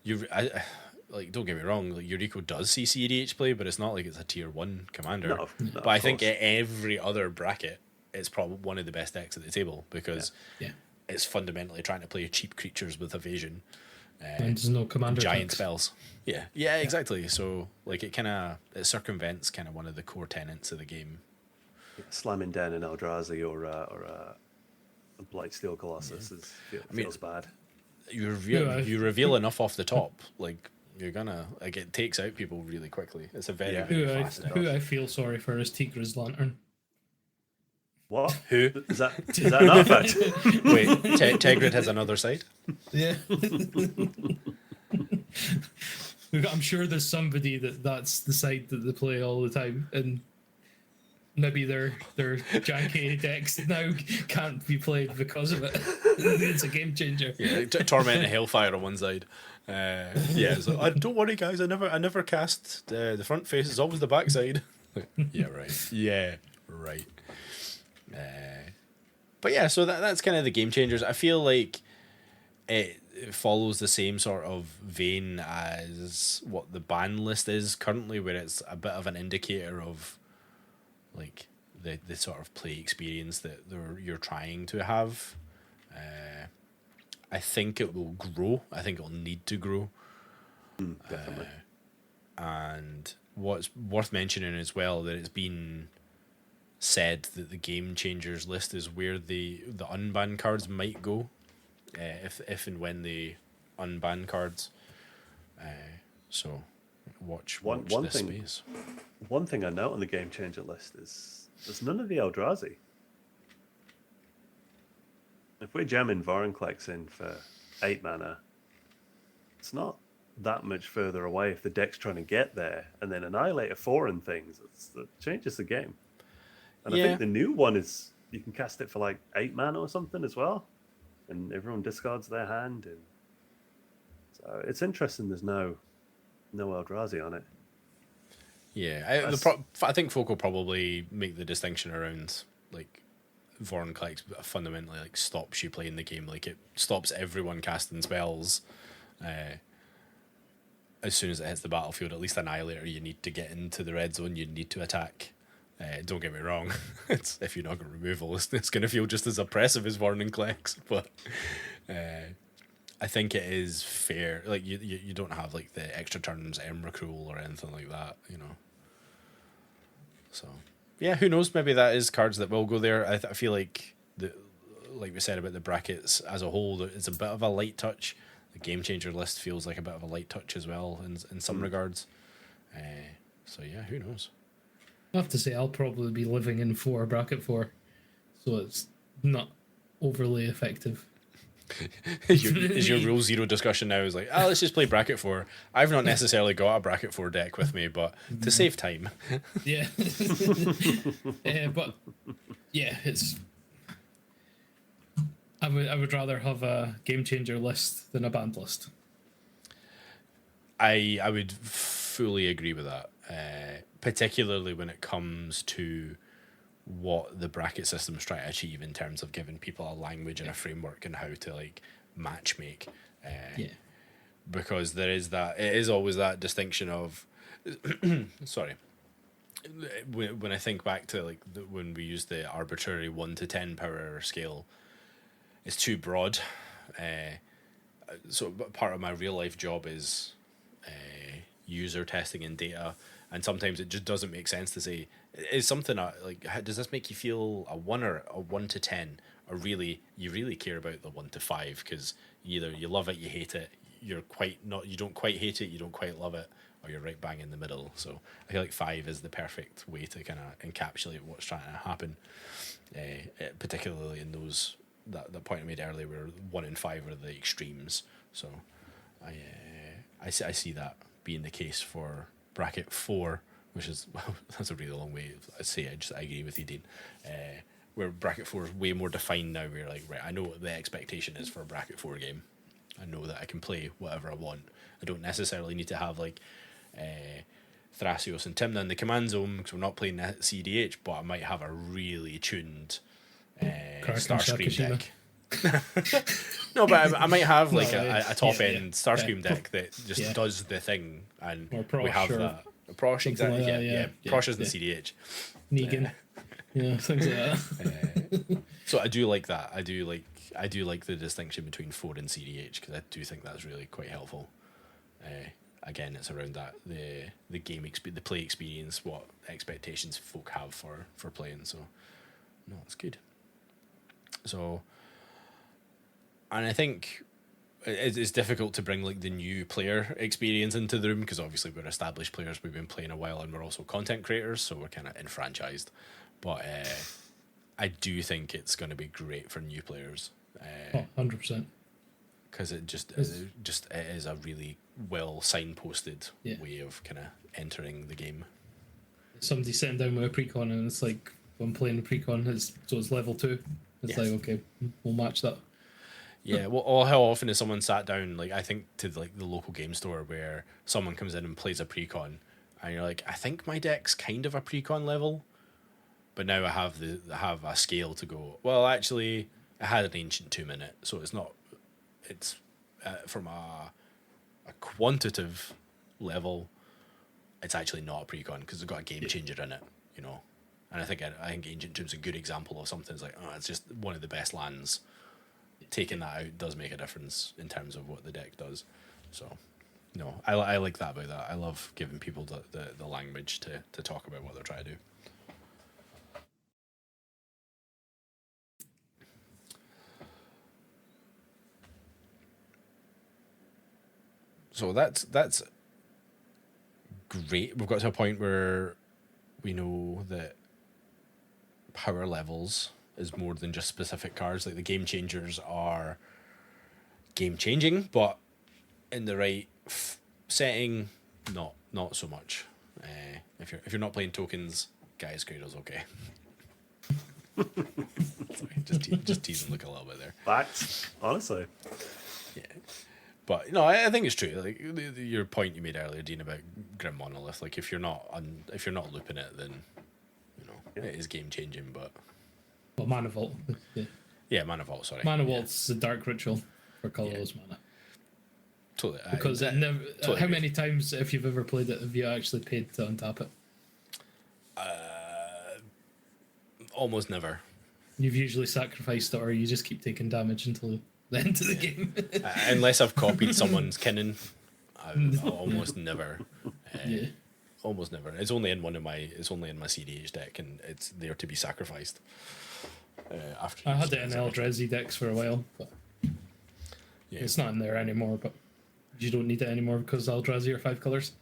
like, don't get me wrong, like Eureka does see CDH play, but it's not like it's a tier 1 commander. No, but I think every other bracket, it's probably one of the best decks at the table because it's fundamentally trying to play cheap creatures with evasion. And there's no commander giant decks. Spells. Yeah, exactly. So like it circumvents kind of one of the core tenets of the game. Slamming down an Eldrazi or a Blightsteel Colossus feels bad. You reveal enough off the top, like you're gonna it takes out people really quickly. It's a very fast deck. Who I feel sorry for is Tigra's Lantern. What? Who is that? Is that an artifact? Wait, Tegrid has another side. Yeah. I'm sure there's somebody that's the side that they play all the time, and maybe their janky decks now can't be played because of it. It's a game changer. Yeah, Torment and Hellfire on one side. So don't worry, guys. I never cast the front face. It's always the back side. Yeah, right. Yeah, right. But yeah, so that's kind of the game changers. I feel like it follows the same sort of vein as what the ban list is currently, where it's a bit of an indicator of like the sort of play experience that you're trying to have. I think it will grow. I think it'll need to grow. Definitely. And what's worth mentioning as well, that it's been said that the game changers list is where the unban cards might go, if and when they unban cards. So watch One this thing, space. One thing I note on the game changer list is there's none of the Eldrazi. If we're jamming Vorinclex in for 8 mana, it's not that much further away if the deck's trying to get there, and then Annihilator 4 and things. It changes the game. And I think the new one is you can cast it for like 8 mana or something as well, and everyone discards their hand. And so it's interesting. There's no Eldrazi on it. Yeah, I think folk will probably make the distinction around like Vorinclex fundamentally like stops you playing the game. Like it stops everyone casting spells. As soon as it hits the battlefield, at least Annihilator, you need to get into the red zone. You need to attack. Don't get me wrong, it's if you're not going to removal, it's going to feel just as oppressive as Vorinclex. But I think it is fair. Like you don't have like the extra turns Emrakul or anything like that, you know. So yeah, who knows? Maybe that is cards that will go there. I feel like like we said about the brackets as a whole, it's a bit of a light touch. The game changer list feels like a bit of a light touch as well in some regards. So yeah, who knows? I have to say, I'll probably be living in bracket 4, so it's not overly effective. Is your rule 0 discussion now is like, let's just play bracket 4. I've not necessarily got a bracket 4 deck with me, but to save time. Yeah. But yeah, it's. I would rather have a game changer list than a banned list. I would fully agree with that, particularly when it comes to what the bracket system's trying to achieve in terms of giving people a language and a framework and how to like match make. Because it is always that distinction of sorry, when I think back to like when we use the arbitrary 1 to 10 power scale, it's too broad. So part of my real life job is user testing and data, and sometimes it just doesn't make sense to say, is something like, does this make you feel a 1 or a 1 to 10, or really you really care about the 1 to 5, because either you love it, you hate it, you don't quite hate it, you don't quite love it, or you're right bang in the middle. So I feel like 5 is the perfect way to kind of encapsulate what's trying to happen, particularly in those that point I made earlier where 1 and 5 are the extremes. So I see that being the case for bracket 4, which is, well, that's a really long way to say it. I agree with you, Dean. Where bracket 4 is way more defined now. We're like, right, I know what the expectation is for a bracket 4 game. I know that I can play whatever I want. I don't necessarily need to have like Thrasios and Tymna in the command zone because we're not playing CDH, but I might have a really tuned Starscream deck. No, but I might have like a top end Starscream deck that just does the thing, and we have that. Prosh, exactly. Prosh isn't CDH. Negan. Things like that. So I do like that. I do like the distinction between 4 and CDH, because I do think that's really quite helpful. Again, it's around that the game the play experience, what expectations folk have for playing. So no, it's good. So, and I think it's difficult to bring like the new player experience into the room, because obviously we're established players, we've been playing a while, and we're also content creators, so we're kind of enfranchised. But I do think it's going to be great for new players. 100%. Because it is a really well signposted way of kind of entering the game. Somebody sitting down with a precon, and it's like, I'm playing the precon, it's level 2. It's like, okay, we'll match that. Yeah, well, how often is someone sat down, like, I think to like the local game store where someone comes in and plays a precon, and you're like, I think my deck's kind of a precon level, but now I have a scale to go. Well, actually, I had an ancient 2-minute, so it's not. It's from a quantitative level, it's actually not a precon because it's got a game changer in it, you know. And I think Ancient Tomb's a good example of something. It's like, oh, it's just one of the best lands. Taking that out does make a difference in terms of what the deck does. So, no, I like that about that. I love giving people the language to talk about what they're trying to do. So that's great. We've got to a point where we know that power levels is more than just specific cards. Like the game changers are game changing, but in the right setting, not so much. If you're not playing tokens, Gaia's Cradle's okay. Sorry, just teasing Luke a little bit there. Facts, honestly. Yeah. But no, I think it's true. Like your point you made earlier, Dean, about Grim Monolith. Like if you're not looping it, then it is game changing. But Mana Vault. Yeah, Mana Vault. Sorry, Mana Vault's the dark ritual for colorless mana. Totally. Because it never. Totally how many times, if you've ever played it, have you actually paid to untap it? Almost never. You've usually sacrificed it, or you just keep taking damage until the end of the game. Unless I've copied someone's Kinnan, I'll almost never. Almost never. It's only in my CDH deck, and it's there to be sacrificed. After I had it in Eldrazi decks for a while, but it's not in there anymore. But you don't need it anymore because Eldrazi are 5 colors.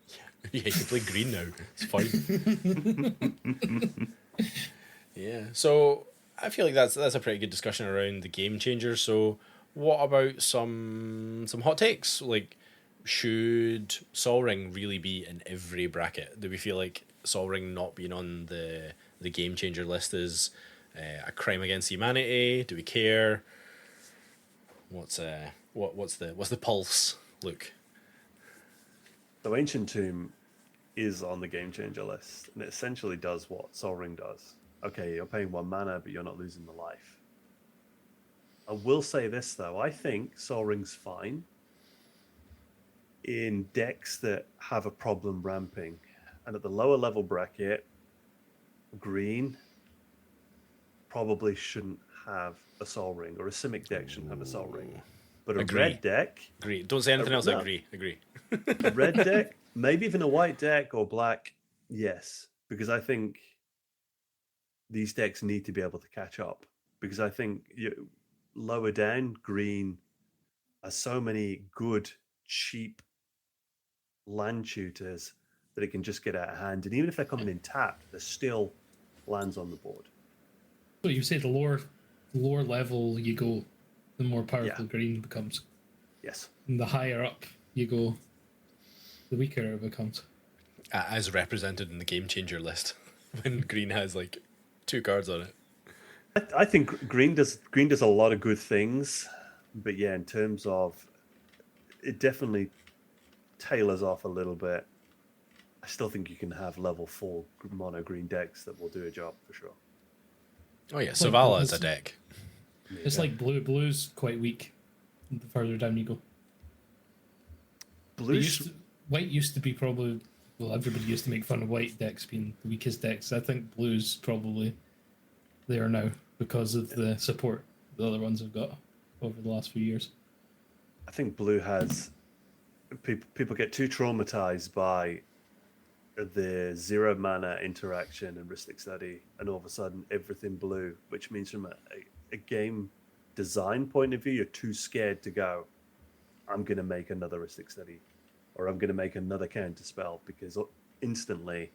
Yeah, you can play green now. It's fine. Yeah. So I feel like that's a pretty good discussion around the game changers. So what about some hot takes? Like, should Sol Ring really be in every bracket? Do we feel like Sol Ring not being on the game changer list is a crime against humanity? Do we care? What's the pulse, Luke? So Ancient Tomb is on the game changer list, and it essentially does what Sol Ring does. Okay, you're paying 1 mana, but you're not losing the life. I will say this though, I think Sol Ring's fine in decks that have a problem ramping, and at the lower level bracket, green probably shouldn't have a Sol Ring, or a Simic deck shouldn't have a Sol Ring. But a red deck... Agree. Don't say anything else. Agree. A red deck, maybe even a white deck or black, yes. Because I think these decks need to be able to catch up. Because I think lower down, green has so many good, cheap land shooters that it can just get out of hand. And even if they're coming in tapped, there's still lands on the board. So you say the lower level you go, the more powerful green becomes. Yes. And the higher up you go, the weaker it becomes. As represented in the game changer list, when green has like 2 cards on it. I think green does a lot of good things, but yeah, in terms of it definitely tailors off a little bit. I still think you can have level 4 mono green decks that will do a job for sure. Oh yeah, Savala is a deck. It's like blue. Blue's quite weak the further down you go. White used to be probably... Well, everybody used to make fun of white decks being the weakest decks. I think blue's probably there now because of the support the other ones have got over the last few years. I think blue has... People get too traumatized by the 0 mana interaction and Ristic Study, and all of a sudden everything blue, which means from a game design point of view, you're too scared to go, I'm going to make another Ristic Study, or I'm going to make another counter spell, because instantly...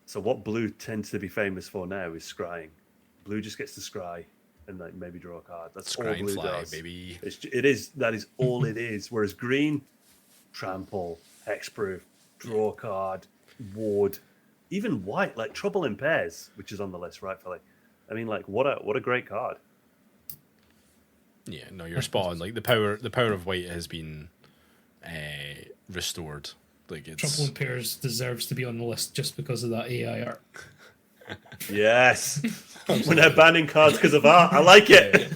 So what blue tends to be famous for now is scrying. Blue just gets to scry and like maybe draw a card. That's scry all blue fly, does. Baby. That is all it is. Whereas green, trample, hexproof, draw a card, ward, even white, like Trouble in Pairs, which is on the list rightfully. I mean, like what a great card. Yeah, no, you're spot on. Like the power of white has been restored. Like it's... Trouble in Pairs deserves to be on the list just because of that AI art. Yes. We're now banning cards because of art. I like it.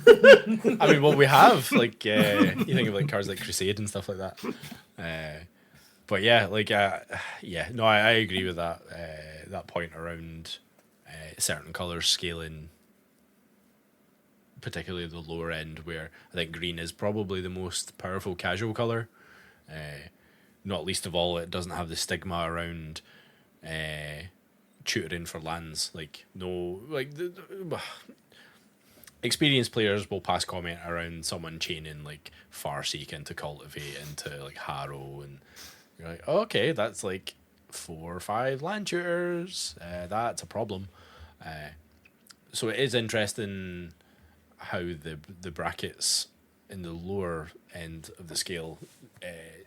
I mean, well, we have like you think of like cards like Crusade and stuff like that. But yeah, like no, I agree with that that point around certain colors scaling, particularly the lower end, where I think green is probably the most powerful casual color. Not least of all, it doesn't have the stigma around tutoring for lands. Like no, like experienced players will pass comment around someone chaining like Farseek into Cultivate into like Harrow, and you're like, oh, okay, that's like 4 or 5 land tutors. That's a problem. So it is interesting how the brackets in the lower end of the scale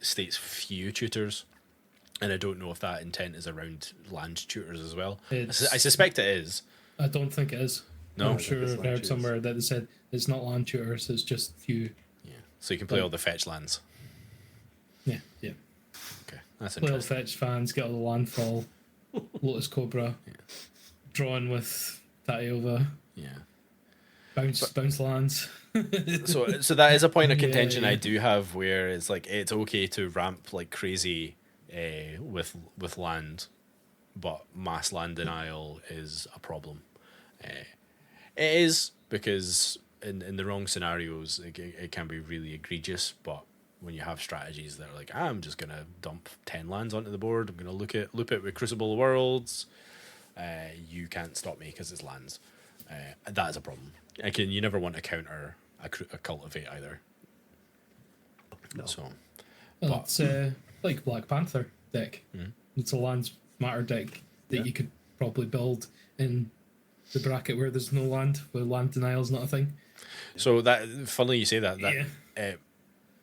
states few tutors, and I don't know if that intent is around land tutors as well. I suspect it is. I don't think it is. No, I'm sure I've heard somewhere that they said it's not land tutors, it's just few. Yeah, so you can play all the fetch lands. Yeah. Okay, that's play all the interesting. fetch fans, get all the landfall, Lotus Cobra, drawn with Tatiova, bounce lands. So that is a point of contention Yeah. I do have, where it's like it's okay to ramp like crazy with land, but mass land denial is a problem. It is, because in the wrong scenarios it can be really egregious, but when you have strategies that are like, I'm just gonna dump 10 lands onto the board, I'm gonna loop it with Crucible of Worlds, you can't stop me because it's lands. That is a problem. You never want to counter a Cultivate either. No. So, It's like Black Panther deck. It's a lands matter deck that you could probably build in the bracket where there's no land, where land denial's not a thing. so that funnily you say that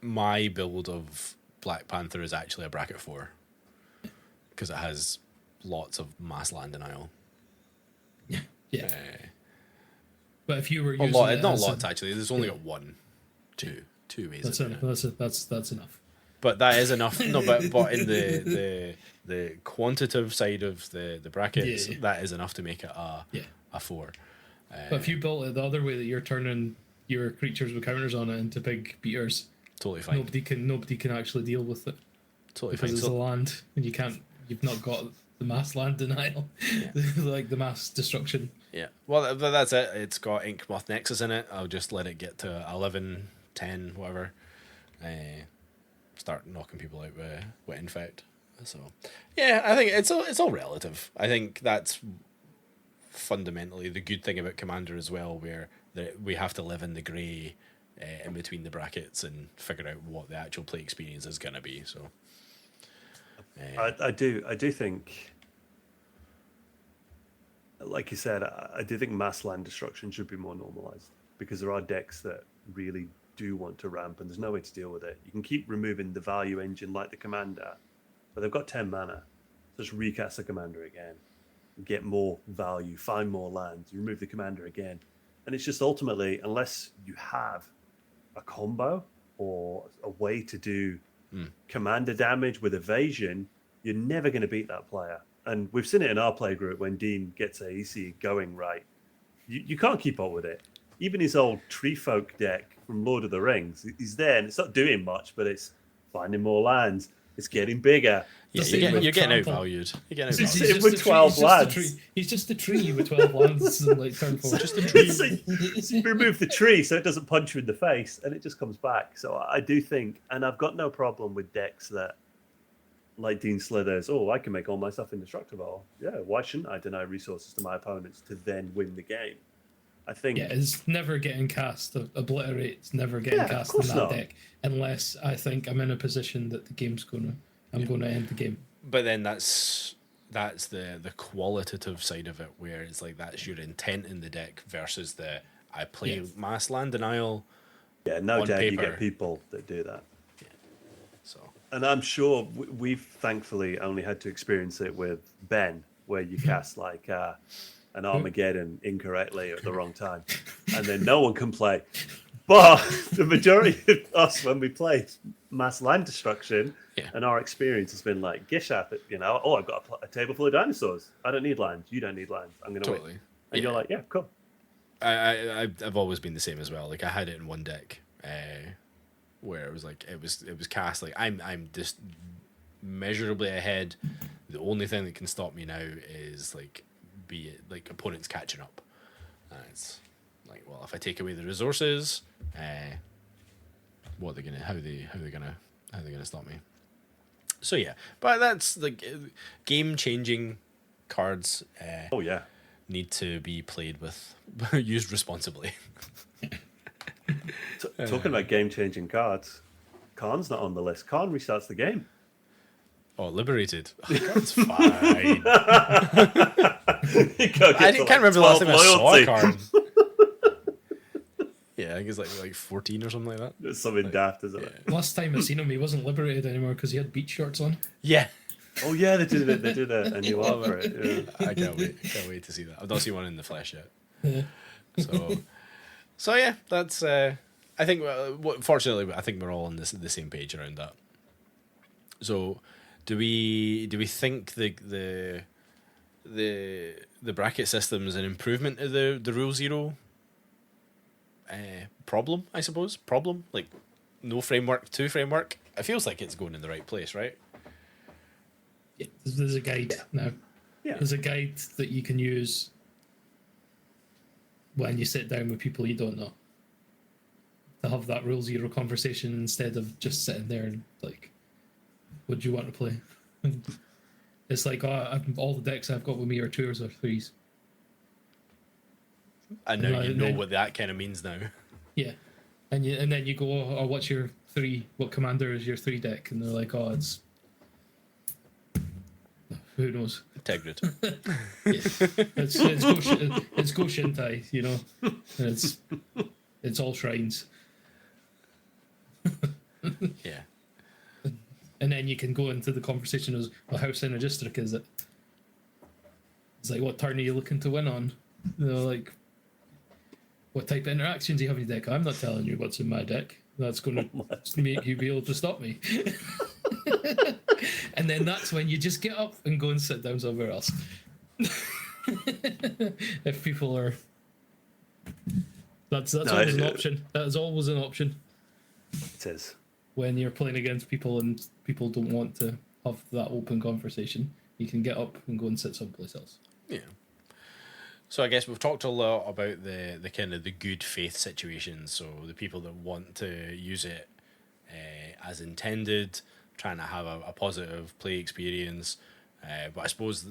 my build of Black Panther is actually a bracket 4 because it has lots of mass land denial. Yeah. But if you were A using lot, it not as lots actually. There's only got two ways of doing it. that's enough. But that is enough. No, but in the quantitative side of the brackets, that is enough to make it a 4. But if you built it the other way, that you're turning your creatures with counters on it into big beaters, totally fine. Nobody can actually deal with it Totally because fine. it's a land, and you've not got the mass land denial, like the mass destruction. Yeah. Well, that's it. It's got Inkmoth Nexus in it. I'll just let it get to 11, 10, whatever. Start knocking people out with Infect. So, yeah, I think it's all relative. I think that's fundamentally the good thing about Commander as well, where we have to live in the grey in between the brackets and figure out what the actual play experience is going to be. So, I do think, like you said, I do think mass land destruction should be more normalized, because there are decks that really do want to ramp and there's no way to deal with it. You can keep removing the value engine like the Commander, but they've got 10 mana. So just recast the Commander again, get more value, find more lands, you remove the Commander again. And it's just ultimately, unless you have a combo or a way to do Commander damage with evasion, you're never going to beat that player. And we've seen it in our play group when Dean gets a EC going right. You can't keep up with it. Even his old Tree Folk deck from Lord of the Rings, he's there and it's not doing much, but it's finding more lands. It's getting bigger. yeah, you're getting outvalued. You're getting outvalued. Sitting with 12 lands. He's just a tree with 12 lands and like turn 4. Just a tree. So you remove the tree so it doesn't punch you in the face and it just comes back. So I do think, and I've got no problem with decks that, like Dean Slithers, I can make all my stuff indestructible. Yeah, why shouldn't I deny resources to my opponents to then win the game? I think... Yeah, it's never getting cast. Obliterate's never getting cast in that deck, unless I think I'm in a position that the game's I'm going to end the game. But then that's the qualitative side of it, where it's like that's your intent in the deck versus I play mass land denial. Yeah, no doubt paper. You get people that do that. Yeah. So, and I'm sure we've thankfully only had to experience it with Ben, where you cast like an Armageddon incorrectly at the wrong time, and then no one can play. But the majority of us, when we played, mass land destruction, and our experience has been like Gishath. I've got a table full of dinosaurs. I don't need lands. You don't need lands. I'm gonna win. And you're like, yeah, cool. I've always been the same as well. Like I had it in one deck, where it was like it was cast like I'm just measurably ahead. The only thing that can stop me now is like be it like opponents catching up. And it's like, well, if I take away the resources, what are they gonna how are they gonna stop me? So yeah, but that's like game changing cards. Oh yeah. Need to be played with, used responsibly. Talking about game-changing cards, Khan's not on the list. Khan restarts the game. Oh, liberated. Oh, that's fine. I can't remember the last time I saw a card. Yeah, I think it's like 14 or something like that. It's something daft, isn't it? Last time I seen him, he wasn't liberated anymore because he had beach shorts on. Yeah. Oh yeah, they did a new art for it. Yeah. I can't wait to see that. I've not seen one in the flesh yet. So yeah, that's. I think. Fortunately, I think we're all on the same page around that. So, do we think the bracket system is an improvement to the Rule Zero problem? I suppose problem like no framework, 2 framework. It feels like it's going in the right place, right? Yeah, there's a guide now. Yeah. There's a guide that you can use when you sit down with people you don't know to have that Rule Zero conversation instead of just sitting there and like, what do you want to play? It's like all the decks I've got with me are 2s or 3s. And now you know what that kind of means now. Yeah, and then you go, oh, what's your 3? What commander is your 3 deck? And they're like, oh, it's who knows? Integrity. It's Go Shintai, you know. And it's all shrines. Yeah. And then you can go into the conversation as, well, how synergistic is it? It's like, what turn are you looking to win on? You know, like, what type of interactions do you have in your deck? I'm not telling you what's in my deck. That's going to make you be able to stop me. And then that's when you just get up and go and sit down somewhere else. If people are... That's always an option. That is always an option. It is. When you're playing against people and people don't want to have that open conversation, you can get up and go and sit someplace else. Yeah. So I guess we've talked a lot about the kind of the good faith situations. So the people that want to use it as intended, trying to have a positive play experience. But I suppose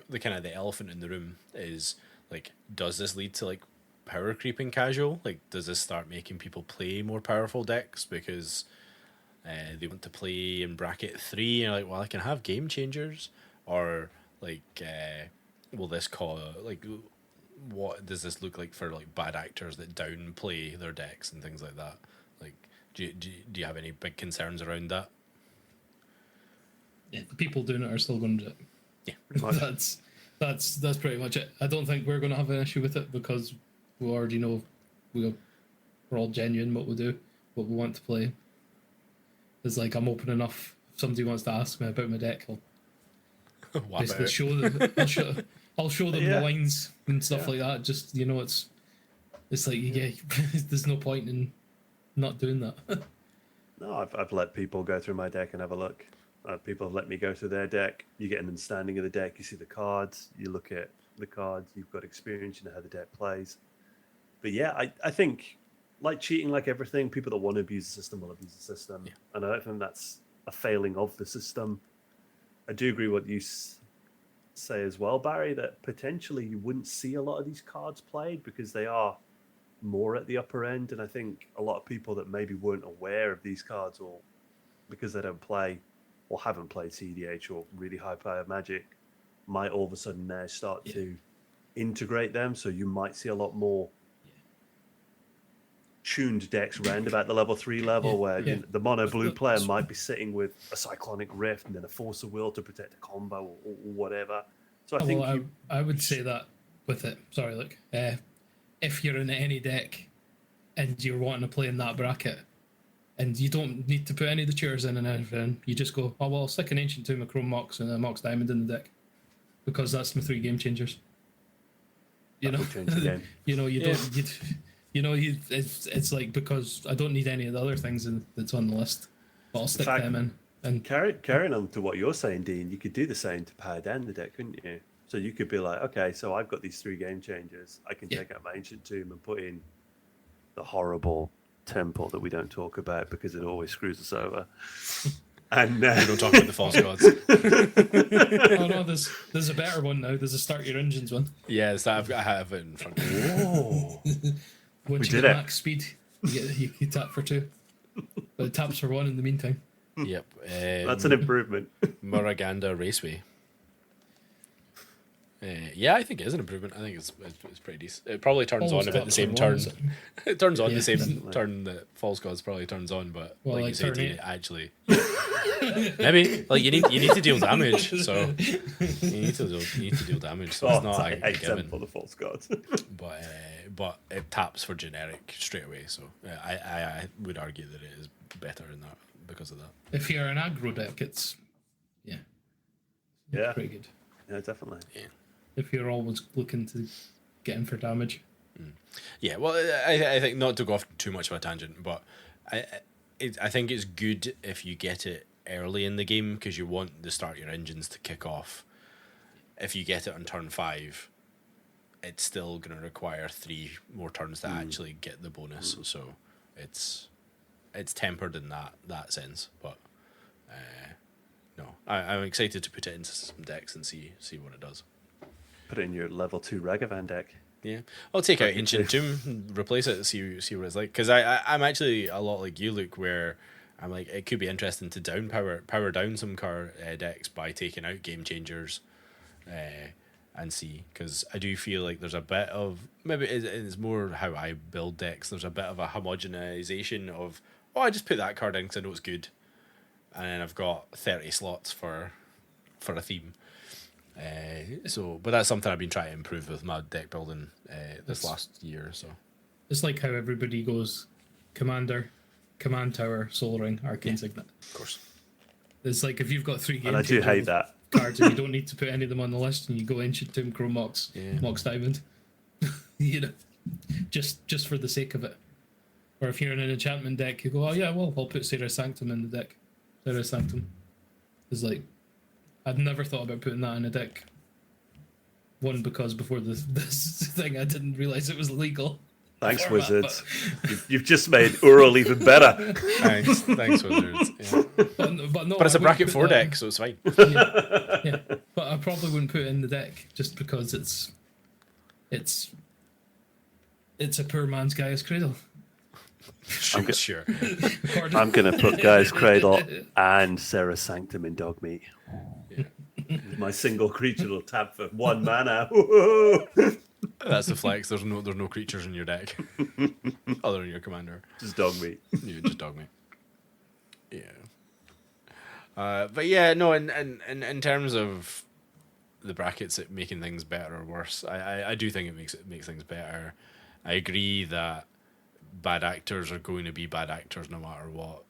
the kind of the elephant in the room is like, does this lead to like power creeping casual? Like, does this start making people play more powerful decks because they want to play in bracket 3 and you're like, well, I can have game changers, or like will this cause like, what does this look like for like bad actors that downplay their decks and things like that? Like, do you have any big concerns around that? Yeah, the people doing it are still going to do it. Yeah, that's pretty much it. I don't think we're going to have an issue with it because we already know we're all genuine what we do, what we want to play. It's like, I'm open enough. If somebody wants to ask me about my deck, I'll basically show them. I'll show them the lines and stuff like that. Just, you know, it's like, yeah, there's no point in not doing that. No, I've let people go through my deck and have a look. People have let me go through their deck. You get an understanding of the deck. You see the cards. You look at the cards. You've got experience. You know how the deck plays. But yeah, I think, like cheating, like everything, people that want to abuse the system will abuse the system. Yeah. And I don't think that's a failing of the system. I do agree what you say as well, Barry, that potentially you wouldn't see a lot of these cards played because they are more at the upper end. And I think a lot of people that maybe weren't aware of these cards, or because they don't play or haven't played CDH or really high power Magic, might all of a sudden now start to integrate them. So you might see a lot more tuned decks around about the level 3 level where you know, the mono blue player might be sitting with a Cyclonic Rift and then a Force of Will to protect a combo or whatever. So I think I would say that with it. Sorry, look, if you're in any deck and you're wanting to play in that bracket, And you don't need to put any of the tutors in and everything. You just go, oh well, I'll stick an Ancient Tomb, a Chrome Mox, and a Mox Diamond in the deck, because that's my 3 game changers. You That know, would change the game. you know, you don't. It's like, because I don't need any of the other things that's on the list, but I'll stick fact, them in. And carrying on to what you're saying, Dean, you could do the same to power down the deck, couldn't you? So you could be like, okay, so I've got these 3 game changers. I can take out my Ancient Tomb and put in the horrible temple that we don't talk about because it always screws us over. And We don't talk about the false gods. oh no, there's a better one now. There's a Start Your Engines one. Yes, I have it in front of me. oh, Once you get max speed, you tap for 2, but it taps for 1 in the meantime. Yep. that's an improvement. Muraganda Raceway. Yeah, I think it is an improvement. I think it's pretty decent. It probably turns Almost on about the taps same for turn. 1, is it? It turns on Yeah, the same definitely. turn that False Gods probably turns on, but Well, like you like say, turn Dean, 8. it actually maybe like you need to deal damage, so you need to deal damage. So it's not I a hate given. temple the false gods. But it taps for generic straight away. So I would argue that it is better in that because of that. If you're an aggro deck, it's Yeah. pretty good. Yeah, definitely. If you're always looking to get in for damage. Yeah, well, I think not to go off too much of a tangent, but I think it's good if you get it early in the game because you want the Start Your Engines to kick off. If you get it on turn 5, it's still going to require 3 more turns to actually get the bonus. So it's tempered in that sense, but no, I'm excited to put it into some decks and see what it does. Put it in your level 2 Ragavan deck. Yeah, I'll take out Ancient Tomb, and replace it, and see what it's like. Because I'm actually a lot like you, Luke, where I'm like, it could be interesting to power down some decks by taking out Game Changers, and see. Because I do feel like there's a bit of, maybe it's more how I build decks. There's a bit of a homogenization of, I just put that card in because I know it's good, and then I've got 30 slots for a theme. But that's something I've been trying to improve with my deck building this last year. So It's like how everybody goes Commander, Command Tower, Soul Ring, Arcane Signet. of course, It's like if you've got 3 games. And I do hate that. Cards and you don't need to put any of them on the list, and you go Ancient Tomb, Chrome Mox, Mox Diamond. Just for the sake of it. Or if you're in an enchantment deck, you go, oh yeah, well, I'll put Sarah Sanctum in the deck. Sarah Sanctum is like, I'd never thought about putting that in a deck. One, because before this thing, I didn't realize it was legal. Thanks, Format, Wizards. You've just made Ural even better. thanks, Wizards. Yeah. But no, But it's I a bracket wouldn't 4 put that deck, so it's fine. yeah, but I probably wouldn't put it in the deck just because it's a poor man's Gaia's Cradle. Sure. Pardon? I'm going to put Guy's Cradle and Sarah Sanctum in Dogmeat. Yeah. My single creature will tap for 1 mana. Whoa! That's the flex. There's no creatures in your deck other than your commander. Just Dogmeat. You just dog me. Yeah. But yeah, no. In terms of the brackets, it making things better or worse, I do think it makes things better. I agree that bad actors are going to be bad actors no matter what.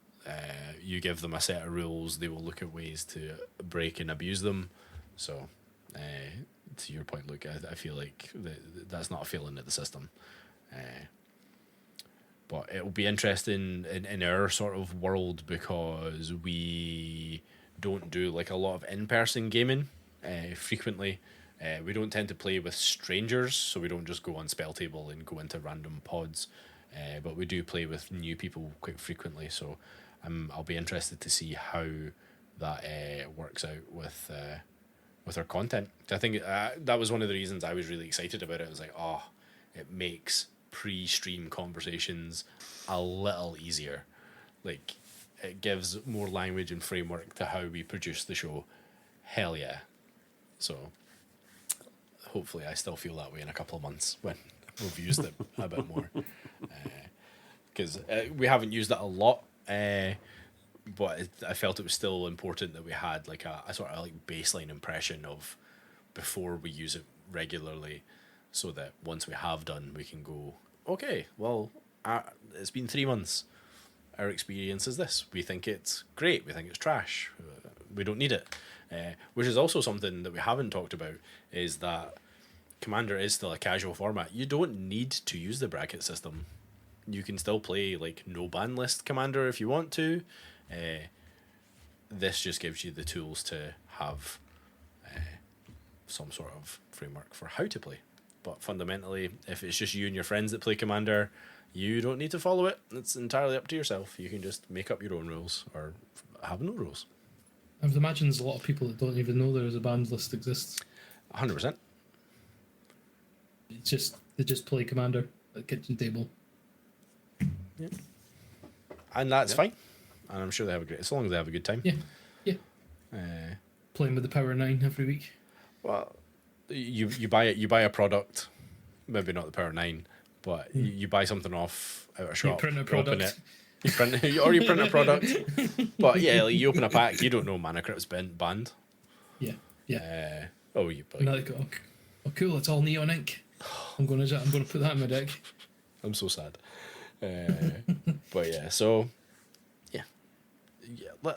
You give them a set of rules, they will look at ways to break and abuse them. So, to your point, Luke, I feel like that's not a failing of the system. But it will be interesting in our sort of world because we don't do like a lot of in-person gaming frequently. We don't tend to play with strangers, so we don't just go on Spell Table and go into random pods. But we do play with new people quite frequently, so I'll be interested to see how that works out with our content. I think that was one of the reasons I was really excited about it. I was like, it makes pre-stream conversations a little easier. Like, it gives more language and framework to how we produce the show. Hell yeah. So hopefully I still feel that way in a couple of months when we've used it a bit more. Because we haven't used it a lot, but I felt it was still important that we had like a sort of like baseline impression of before we use it regularly, so that once we have done, we can go, okay, well, it's been 3 months. our experience is this. We think it's great. We think it's trash. We don't need it. Which is also something that we haven't talked about, is that Commander is still a casual format. You don't need to use the bracket system. You can still play like no ban list Commander if you want to. This just gives you the tools to have some sort of framework for how to play. But fundamentally, if it's just you and your friends that play Commander, you don't need to follow it. It's entirely up to yourself. You can just make up your own rules or have no rules. I would imagine there's a lot of people that don't even know there's a banned list exists. 100%. It's just they just play Commander at the kitchen table. Yeah. And that's fine. And I'm sure they have a great, as long as they have a good time. Yeah. Playing with the Power 9 every week. Well, you buy it. You buy a product, maybe not the Power 9, but you buy something off at a shop. You print a open product. it. You print a product. But yeah, like you open a pack, you don't know Mana Crypt's been banned. Yeah. You And I go, oh cool, it's all neon ink. I'm gonna put that in my deck. I'm so sad. But yeah, so yeah,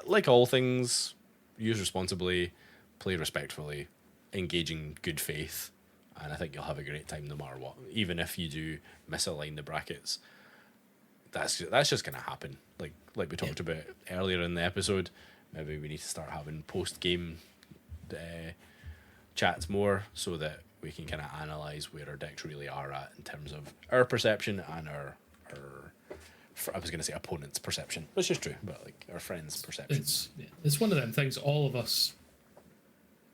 like all things, use responsibly, play respectfully, engage in good faith, and I think you'll have a great time no matter what. Even if you do misalign the brackets, that's just gonna happen. Like we talked about earlier in the episode, maybe we need to start having post game chats more so that we can kind of analyze where our decks really are at in terms of our perception and our I was going to say opponent's perception, which is true, but like our friends' perception. It's one of them things. All of us,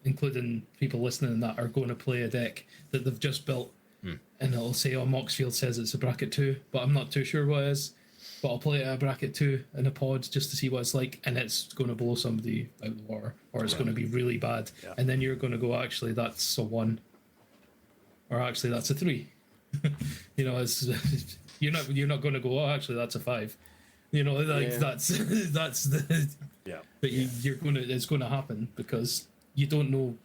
including people listening, that are going to play a deck that they've just built, and it'll say, "Oh, Moxfield says it's a bracket 2," but I'm not too sure what it is. But I'll play it at a bracket 2 in a pod just to see what it's like, and it's going to blow somebody out of the water, or it's going to be really bad, and then you're going to go, "Actually, that's a 1," or "Actually, that's a 3." You know, it's you're not going to go, "Oh, actually, that's a 5." You know, like that's the But you're going to, it's going to happen because you don't know.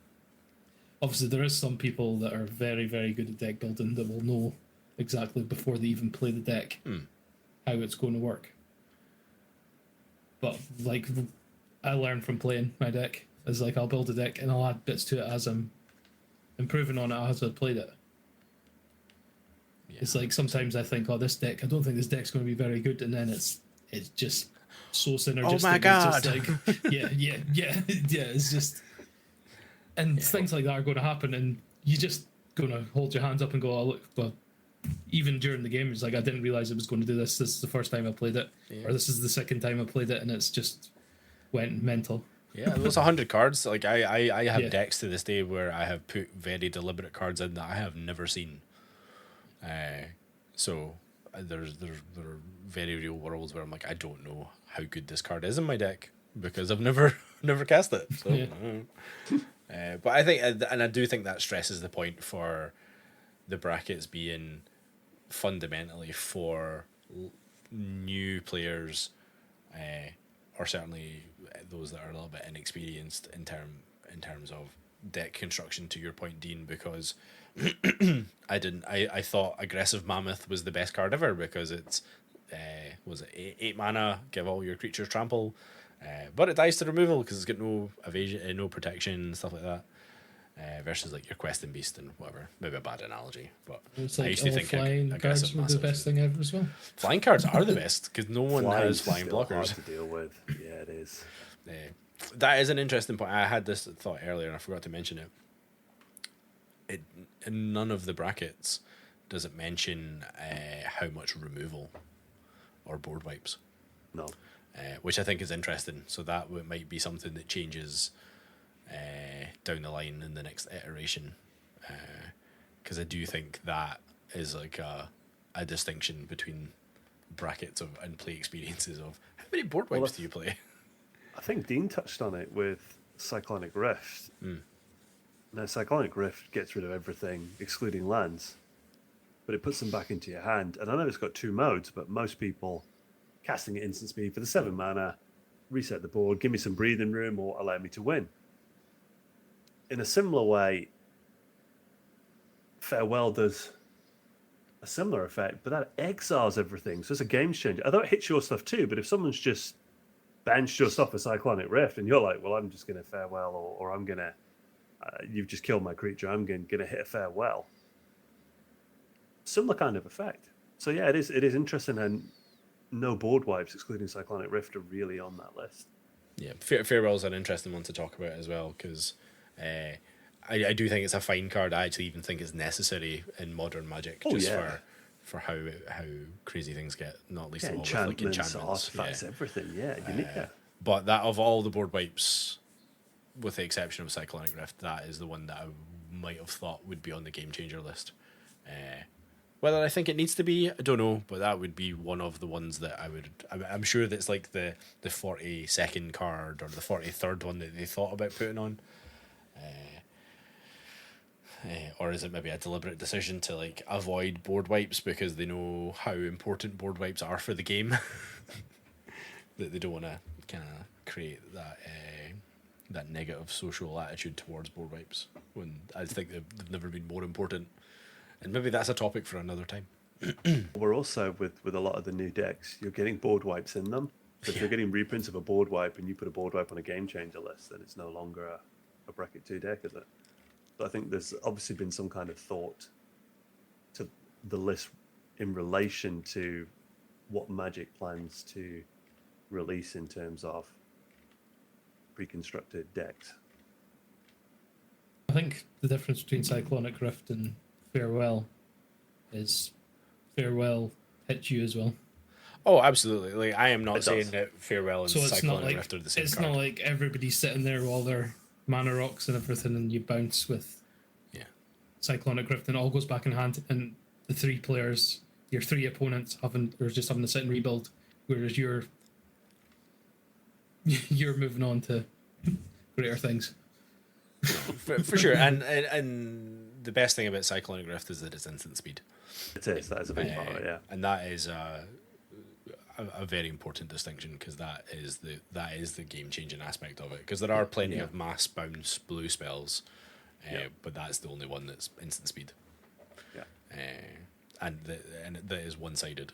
Obviously, there is some people that are very, very good at deck building that will know exactly before they even play the deck how it's going to work. But like, I learn from playing my deck. Is like I'll build a deck and I'll add bits to it as I'm improving on it as I played it. It's like sometimes I think, "Oh, this deck, I don't think this deck's going to be very good," and then it's just so synergistic. Oh my god! It's just like, yeah. It's just, and things like that are going to happen, and you just going to hold your hands up and go, "Oh look!" But even during the game, it's like I didn't realize it was going to do this. This is the first time I played it, or this is the second time I played it, and it's just went mental. Yeah, there's 100 cards. Like I have decks to this day where I have put very deliberate cards in that I have never seen. So there are very real worlds where I'm like, I don't know how good this card is in my deck because I've never cast it. So, but I think, and I do think that stresses the point for the brackets being fundamentally for new players, or certainly those that are a little bit inexperienced in terms of deck construction. To your point, Dean, because I thought Aggressive Mammoth was the best card ever because it's was it 8 mana, give all your creatures trample, but it dies to removal because it's got no evasion, no protection and stuff like that. Versus like your Questing Beast and whatever. Maybe a bad analogy, but it's like I used to think flying cards were the best thing ever as well. Flying cards are the best because no one has Flying's flying still blockers. hard to deal with. Yeah, it is. That is an interesting point. I had this thought earlier and I forgot to mention it. In none of the brackets does it mention how much removal or board wipes. No. Which I think is interesting. So that might be something that changes down the line in the next iteration. Because I do think that is like a distinction between brackets of and play experiences of how many board wipes do you play? I think Dean touched on it with Cyclonic Rift. Now, Cyclonic Rift gets rid of everything, excluding lands, but it puts them back into your hand. And I know it's got 2 modes, but most people casting it instant speed for the 7 mana, reset the board, give me some breathing room, or allow me to win. In a similar way, Farewell does a similar effect, but that exiles everything. So it's a game changer. Although it hits your stuff too, but if someone's just banished your stuff with Cyclonic Rift and you're like, well, I'm just going to farewell, or I'm going to, you've just killed my creature, I'm going to hit a farewell. Similar kind of effect. So yeah, it is interesting, and no board wipes, excluding Cyclonic Rift, are really on that list. Yeah, Farewell's an interesting one to talk about as well, because I do think it's a fine card. I actually even think it's necessary in modern Magic, for how crazy things get, not least of all with like enchantments, artifacts, everything. Yeah, you need that. But that, of all the board wipes, with the exception of Cyclonic Rift, that is the one that I might have thought would be on the game changer list. Whether I think it needs to be, I don't know, but that would be one of the ones that I would. I'm sure that's like the 42nd card or the 43rd one that they thought about putting on. Or is it maybe a deliberate decision to like avoid board wipes because they know how important board wipes are for the game? That they don't want to kind of create that negative social attitude towards board wipes, when I think they've never been more important. And maybe that's a topic for another time. We're also, with a lot of the new decks, you're getting board wipes in them. So if you're getting reprints of a board wipe and you put a board wipe on a game changer list, then it's no longer a bracket 2 deck, is it? So I think there's obviously been some kind of thought to the list in relation to what Magic plans to release in terms of pre-constructed decks. I think the difference between Cyclonic Rift and Farewell is Farewell hits you as well. Oh, absolutely. Like, I am not saying that Farewell and Cyclonic Rift are the same card. It's not like everybody's sitting there with all their mana rocks and everything, and you bounce with Cyclonic Rift, and it all goes back in hand, and the three players, your three opponents, are just having to sit and rebuild, whereas you're moving on to greater things. For sure. And the best thing about Cyclonic Rift is that it's instant speed. It is. That is a big part of it, yeah. And that is a very important distinction, because that is the game changing aspect of it. Because there are plenty of mass bounce blue spells, but that's the only one that's instant speed. Yeah. And that is one sided.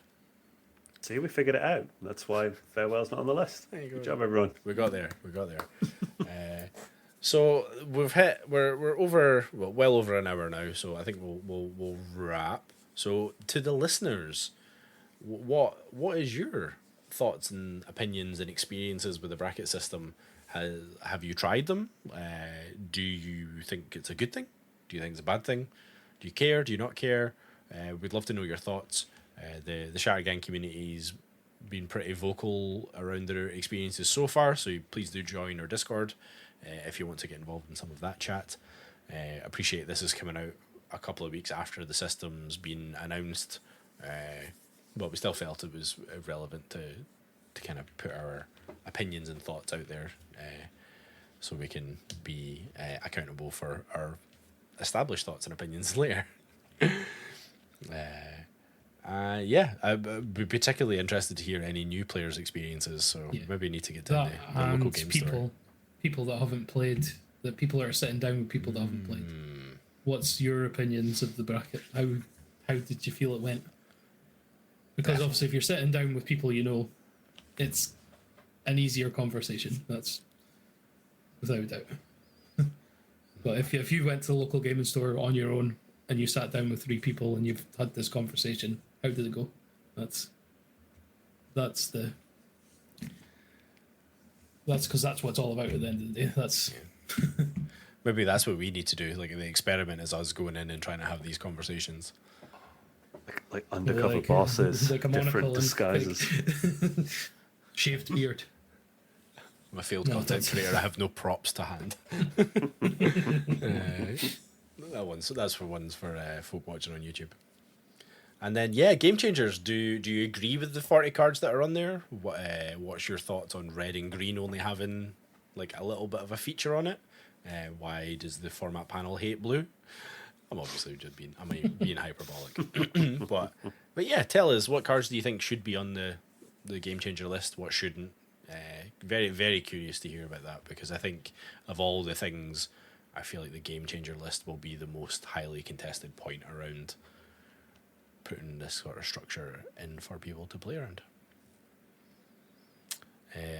See, we figured it out. That's why Farewell's not on the list. Good job, everyone. We got there. So we're over well over an hour now. So I think we'll wrap. So to the listeners, what is your thoughts and opinions and experiences with the bracket system? Have you tried them? Do you think it's a good thing? Do you think it's a bad thing? Do you care? Do you not care? We'd love to know your thoughts. The Shattergang community's been pretty vocal around their experiences so far, so please do join our Discord if you want to get involved in some of that chat. Appreciate this is coming out a couple of weeks after the system's been announced, but we still felt it was relevant to kind of put our opinions and thoughts out there, so we can be accountable for our established thoughts and opinions later. I'd be particularly interested to hear any new players' experiences, so maybe need to get to the local game store. People that haven't played, that people are sitting down with people that haven't played. What's your opinions of the bracket? How did you feel it went? Because obviously if you're sitting down with people you know, it's an easier conversation. That's without a doubt. But if you went to the local gaming store on your own and you sat down with three people and you've had this conversation, how did it go? That's because that's what it's all about at the end of the day. Maybe that's what we need to do. Like, the experiment is us going in and trying to have these conversations. Like undercover bosses, like different disguises. Shaved beard. I'm a failed content creator. I have no props to hand. That's for ones for folk watching on YouTube. And then game changers. Do you agree with the 40 cards that are on there? What's your thoughts on red and green only having like a little bit of a feature on it? Why does the format panel hate blue? I'm obviously just being hyperbolic. but yeah, tell us, what cards do you think should be on the game changer list? What shouldn't? Very, very curious to hear about that, because I think of all the things, I feel like the game changer list will be the most highly contested point around putting this sort of structure in for people to play around.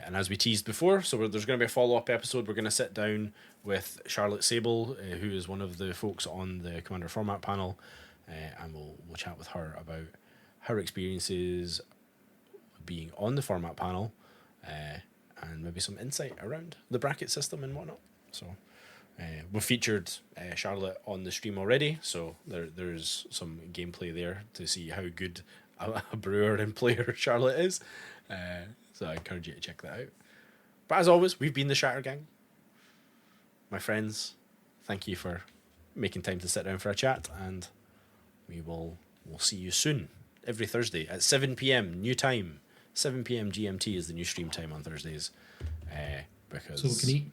And as we teased before, so there's going to be a follow-up episode. We're going to sit down with Charlotte Sable, who is one of the folks on the Commander format panel, and we'll chat with her about her experiences being on the format panel, and maybe some insight around the bracket system and whatnot. So we've featured Charlotte on the stream already, so there's some gameplay there to see how good a brewer and player Charlotte is. So I encourage you to check that out. But as always, we've been the Shattergang. My friends, thank you for making time to sit down for a chat, and we'll see you soon. Every Thursday at 7 p.m. new time. 7 p.m. GMT is the new stream time on Thursdays. Because so we can eat.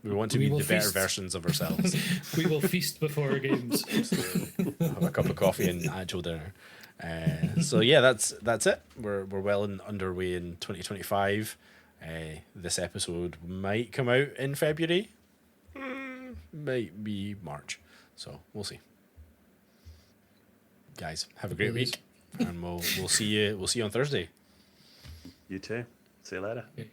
We want to be the better versions of ourselves. We will feast before our games. Absolutely. Have a cup of coffee and actual dinner. So yeah, that's it. We're well underway in 2025. This episode might come out in February, might be March. So we'll see. Guys, have a great week, and we'll see you on Thursday. You too. See you later. Okay.